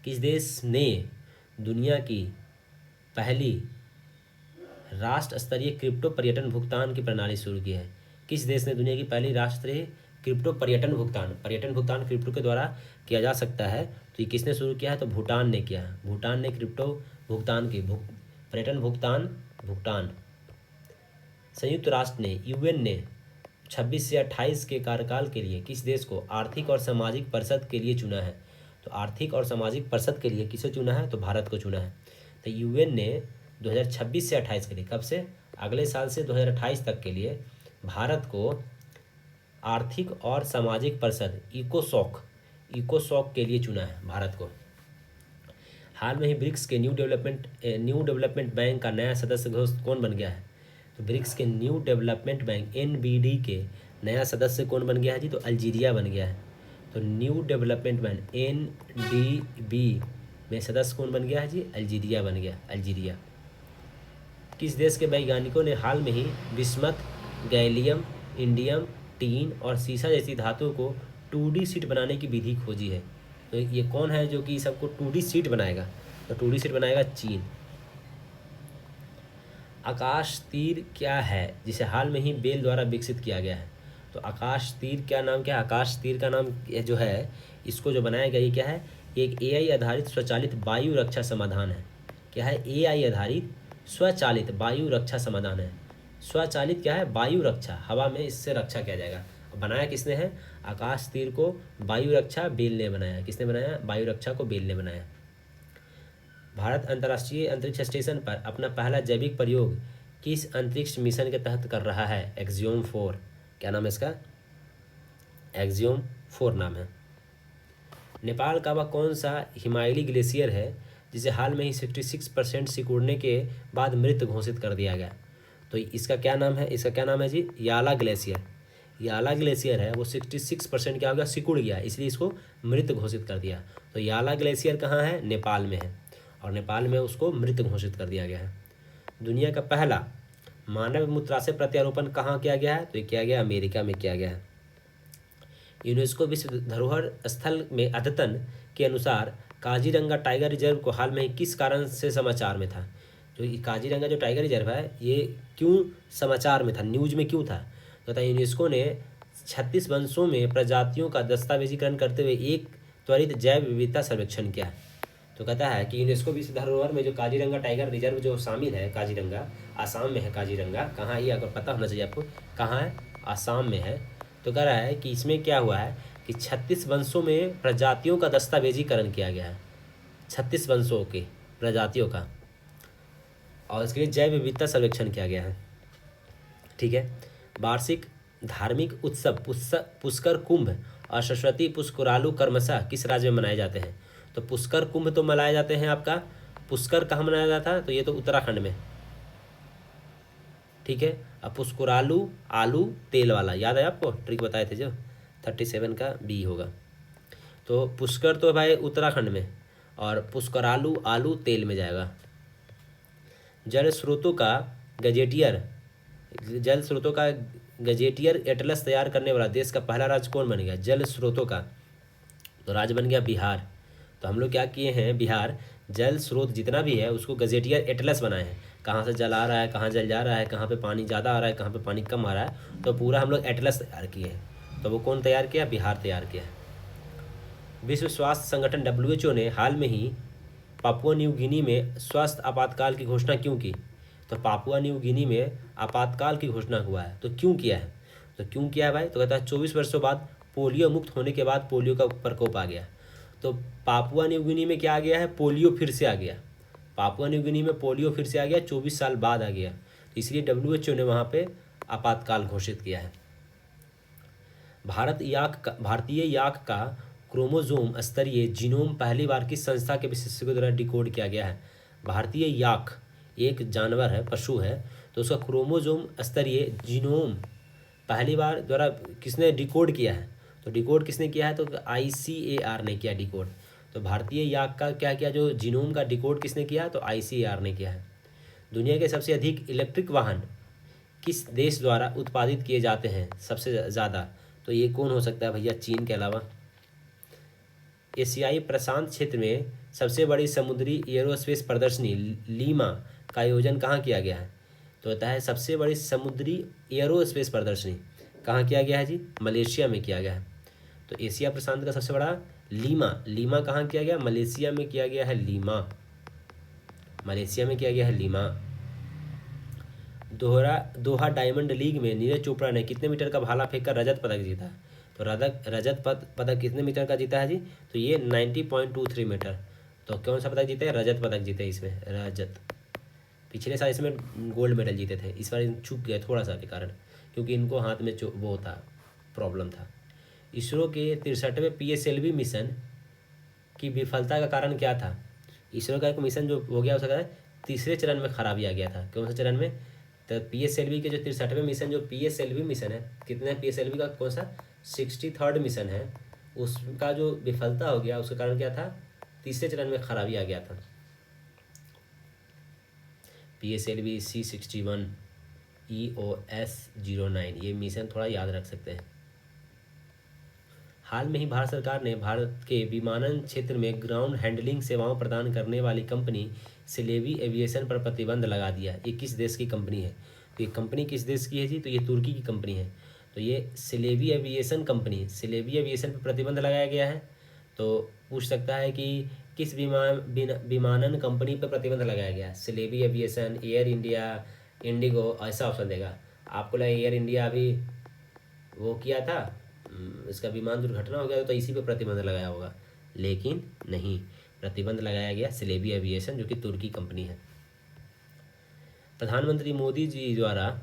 Speaker 1: किस देश ने दुनिया की पहली राष्ट्र स्तरीय क्रिप्टो पर्यटन भुगतान की प्रणाली शुरू की है? किस देश ने दुनिया की पहली राष्ट्रीय क्रिप्टो पर्यटन भुगतान क्रिप्टो के द्वारा किया जा सकता है, तो ये किसने शुरू किया है? तो भूटान ने किया है। भूटान ने क्रिप्टो भुगतान की पर्यटन भुगतान। संयुक्त राष्ट्र ने, UN ने 26 से 28 के कार्यकाल के लिए किस देश को आर्थिक और सामाजिक परिषद के लिए चुना है? तो आर्थिक और सामाजिक परिषद के लिए किसे चुना है? तो भारत को चुना है। तो UN ने 2026 से 28 के लिए, कब से? अगले साल से 2028 तक के लिए भारत को आर्थिक और सामाजिक परिषद इकोसॉक के लिए चुना है, भारत को। हाल में ही ब्रिक्स के न्यू डेवलपमेंट बैंक का नया सदस्य घोषित कौन बन गया है? तो ब्रिक्स के न्यू डेवलपमेंट बैंक NBD के नया सदस्य कौन बन गया है जी? तो अल्जीरिया बन गया है। तो न्यू डेवलपमेंट बैंक NDB में सदस्य कौन बन गया है जी? अल्जीरिया बन गया, अल्जीरिया। किस देश के वैज्ञानिकों ने हाल में ही बिस्मथ, गैलियम, इंडियम, टीन और सीसा जैसी धातुओं को 2D शीट बनाने की विधि खोजी है? तो ये कौन है जो कि सबको 2D शीट बनाएगा? तो 2D शीट बनाएगा चीन। आकाश तीर क्या है जिसे हाल में ही बेल द्वारा विकसित किया गया है? तो आकाश तीर क्या नाम क्या है? आकाश तीर का नाम जो है, इसको जो बनाया गया, ये क्या है? एक AI आधारित स्वचालित वायु रक्षा समाधान है। क्या है? AI आधारित स्वचालित वायु रक्षा समाधान है। स्वचालित क्या है? वायु रक्षा, हवा में इससे रक्षा किया जाएगा। बनाया किसने है? आकाश तीर को वायु रक्षा बेल ने बनाया। किसने बनाया? वायु रक्षा को बेल ने बनाया। भारत अंतर्राष्ट्रीय अंतरिक्ष स्टेशन पर अपना पहला जैविक प्रयोग किस अंतरिक्ष मिशन के तहत कर रहा है? एक्सियोम 4। क्या नाम है इसका? एक्सियोम 4 नाम है। नेपाल का वह कौन सा हिमालयी ग्लेशियर है जिसे हाल में ही 66% सिकुड़ने के बाद मृत घोषित कर दिया गया? तो इसका क्या नाम है? इसका क्या नाम है जी? याला ग्लेशियर। याला ग्लेशियर है वो 66% क्या हो गया? सिकुड़ गया, इसलिए इसको मृत घोषित कर दिया। तो याला ग्लेशियर कहाँ है? नेपाल में है, और नेपाल में उसको मृत घोषित कर दिया गया है। दुनिया का पहला मानव मूत्राशय प्रत्यारोपण कहाँ किया गया है? तो ये किया गया अमेरिका में किया गया है। यूनेस्को विश्व धरोहर स्थल में अद्यतन के अनुसार काजीरंगा टाइगर रिजर्व को हाल में ही किस कारण से समाचार में था? जो ये काजीरंगा जो टाइगर रिजर्व है ये क्यों समाचार में था, न्यूज में क्यों था? तथा यूनेस्को ने 36 वंशों में प्रजातियों का दस्तावेजीकरण करते हुए एक त्वरित जैव विविधता सर्वेक्षण किया है। तो कहता है कि यूनेस्को विश्व धरोहर में जो काजीरंगा टाइगर रिजर्व जो शामिल है, काजीरंगा आसाम में है। काजीरंगा कहाँ, ये अगर पता होना चाहिए आपको, कहाँ है? आसाम में है। तो कह रहा है कि इसमें क्या हुआ है कि 36 वंशों में प्रजातियों का दस्तावेजीकरण किया गया है। 36 वंशों के प्रजातियों का, और इसके लिए जैव विविधता सर्वेक्षण किया गया है। ठीक है। वार्षिक धार्मिक उत्सव पुष्कर कुंभ और सरस्वती पुष्करालु क्रमशः किस राज्य में मनाए जाते हैं? तो पुष्कर कुंभ तो मनाए जाते हैं आपका, पुष्कर कहाँ मनाया जाता है? तो ये तो उत्तराखंड में। ठीक है। अब पुष्करालु आलू तेल वाला याद है आपको, ट्रिक बताए थे जो, 37 का बी होगा। तो पुष्कर तो भाई उत्तराखंड में, और पुष्करालु आलू तेल में जाएगा। जल स्रोतों का गजेटियर एटलस तैयार करने वाला देश का पहला राज्य कौन बन गया? जल स्रोतों का, तो राज्य बन गया बिहार। तो हम लोग क्या किए हैं, बिहार जल स्रोत जितना भी है उसको गजेटियर एटलस बनाए हैं, कहाँ से जल आ रहा है, कहाँ जल जा रहा है, कहाँ पे पानी ज़्यादा आ रहा है, कहाँ पे पानी कम आ रहा है, तो पूरा हम लोग एटलस तैयार किए हैं। तो वो कौन तैयार किया? बिहार तैयार किया है। विश्व स्वास्थ्य संगठन WHO ने हाल में ही पापुआ न्यू गिनी में स्वास्थ्य आपातकाल की घोषणा क्यों की? तो पापुआ न्यू गिनी में आपातकाल की घोषणा हुआ है, तो क्यों किया है? तो क्यों किया है भाई? तो कहता है 24 वर्षों बाद पोलियो मुक्त होने के बाद पोलियो का प्रकोप आ गया। तो पापुआ न्यू गिनी में क्या आ गया है? पोलियो फिर से आ गया। पापुआ न्यू गिनी में पोलियो फिर से आ गया, 24 साल बाद आ गया, इसलिए WHO ने वहाँ पे आपातकाल घोषित किया है। भारतीय याक का क्रोमोसोम स्तरीय जीनोम पहली बार किस संस्था के विशेषज्ञों द्वारा डिकोड किया गया है? भारतीय याक एक जानवर है, पशु है, तो उसका क्रोमोसोम स्तरीय जीनोम पहली बार द्वारा किसने डिकोड किया है? तो डिकोड किसने किया है? तो ICAR ने किया डिकोड। तो भारतीय याक का क्या किया, जो जीनोम का डिकोड किसने किया? तो ICAR ने किया है। दुनिया के सबसे अधिक इलेक्ट्रिक वाहन किस देश द्वारा उत्पादित किए जाते हैं सबसे ज़्यादा? तो ये कौन हो सकता है भैया, चीन के अलावा? एशियाई प्रशांत क्षेत्र में सबसे बड़ी समुद्री एयरोस्पेस प्रदर्शनी लीमा का आयोजन कहाँ किया गया है? तो होता है सबसे बड़ी समुद्री एयरोस्पेस प्रदर्शनी कहाँ किया गया है जी? मलेशिया में किया गया है। तो एशिया प्रशांत का सबसे बड़ा लीमा कहाँ किया गया? मलेशिया में किया गया है, मलेशिया में किया गया है लीमा। दोहा डायमंड लीग में नीरज चोपड़ा ने कितने मीटर का भाला फेंक कर रजत पदक जीता? तो रजत पदक कितने मीटर का जीता है जी? तो ये 90.23 मीटर। तो कौन सा पदक जीते हैं? रजत पदक जीते इसमें, रजत। पिछले साल इसमें गोल्ड मेडल जीते थे, इस बार चूक गए थोड़ा सा के कारण, क्योंकि इनको हाथ में वो था, प्रॉब्लम था। इसरो के 63वें PSLV मिशन की विफलता का कारण क्या था? इसरो का एक मिशन जो हो गया, उसका तीसरे चरण में खराबी आ गया था। कौन सा चरण में? तो PSLV के जो 63वें मिशन, जो PSLV मिशन है, कितने PSLV का कौन सा 63rd मिशन है, उसका जो विफलता हो गया, उसका कारण क्या था? तीसरे चरण में खराबी आ गया था। PSLV C61 EOS-09, ये मिशन थोड़ा याद रख सकते हैं। हाल में ही भारत सरकार ने भारत के विमानन क्षेत्र में ग्राउंड हैंडलिंग सेवाओं प्रदान करने वाली कंपनी सिलेवी एविएशन पर प्रतिबंध लगा दिया। ये किस देश की कंपनी है? तो ये कंपनी किस देश की है जी? तो ये तुर्की की कंपनी है। तो ये सिलेवी एविएशन पर प्रतिबंध लगाया गया है। तो पूछ सकता है कि किस विमानन कंपनी पर प्रतिबंध लगाया गया? सिलेवी एविएशन, एयर इंडिया, इंडिगो, ऐसा ऑप्शन देगा आपको। लगा एयर इंडिया अभी वो किया था, इसका विमान दुर्घटना हो गया, तो इसी पे प्रतिबंध लगाया होगा, लेकिन नहीं, प्रतिबंध लगाया गया सिलेवी एविएशन, जो कि तुर्की कंपनी है। प्रधानमंत्री मोदी जी द्वारा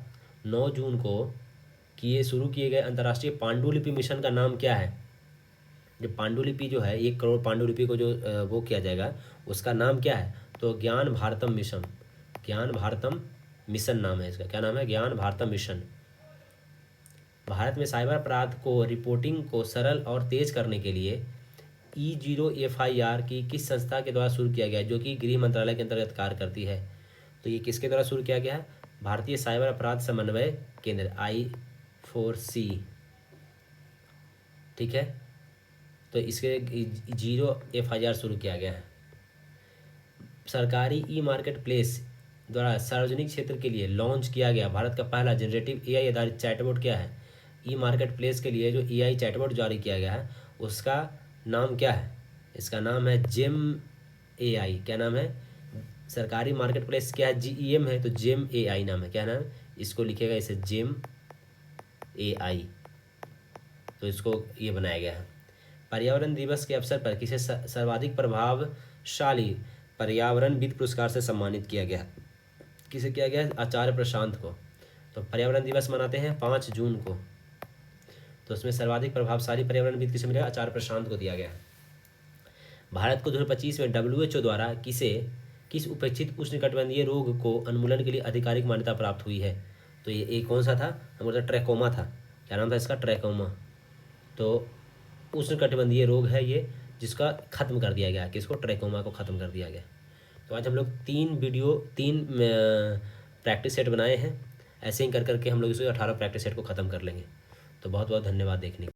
Speaker 1: 9 जून को शुरू किए गए अंतर्राष्ट्रीय पांडुलिपि मिशन का नाम क्या है? जो पांडुलिपि जो है, 1 करोड़ पांडुलिपि को जो वो किया जाएगा, उसका नाम क्या है? तो ज्ञान भारतम मिशन नाम है इसका। क्या नाम है? ज्ञान भारतम मिशन। भारत में साइबर अपराध को रिपोर्टिंग को सरल और तेज करने के लिए E0FIR की किस संस्था के द्वारा शुरू किया गया, जो कि गृह मंत्रालय के अंतर्गत कार्य करती है? तो ये किसके द्वारा शुरू किया गया है? भारतीय साइबर अपराध समन्वय केंद्र, I4C। ठीक है। तो इसके 0FIR शुरू किया गया है। सरकारी मार्केट प्लेस द्वारा सार्वजनिक क्षेत्र के लिए लॉन्च किया गया भारत का पहला जनरेटिव AI आधारित चैटबॉट क्या है? मार्केट प्लेस के लिए जो AI चैटबॉट जारी किया गया है, उसका नाम क्या है? इसका नाम है जेम AI। क्या नाम है? सरकारी मार्केट प्लेस क्या है? GEM है, तो जेम AI नाम है। क्या नाम है? इसको लिखेगा इसे जेम AI, तो इसको ये बनाया गया है। पर्यावरण दिवस के अवसर पर किसे सर्वाधिक प्रभाव शाली पर्यावरणविद पुरस्कार से सम्मानित किया गया। किसे किया गया? आचार्य प्रशांत को। तो पर्यावरण दिवस मनाते हैं 5 जून को, तो उसमें सर्वाधिक प्रभावशाली पर्यावरणविद किसे मिलेगा? आचार्य प्रशांत को दिया गया। भारत को 2025 में WHO द्वारा किस उपेक्षित उष्णकटिबंधीय रोग को उन्मूलन के लिए आधिकारिक मान्यता प्राप्त हुई है? तो ये कौन सा था? हमको तो ट्रैकोमा था। क्या नाम था इसका? ट्रैकोमा। तो उष्णकटिबंधीय रोग है ये, जिसका खत्म कर दिया गया। किसको? ट्रैकोमा को खत्म कर दिया गया। तो आज हम लोग 3 प्रैक्टिस सेट बनाए हैं। ऐसे ही कर करके हम लोग इसे 18 प्रैक्टिस सेट को ख़त्म कर लेंगे। तो बहुत बहुत धन्यवाद देखने के लिए।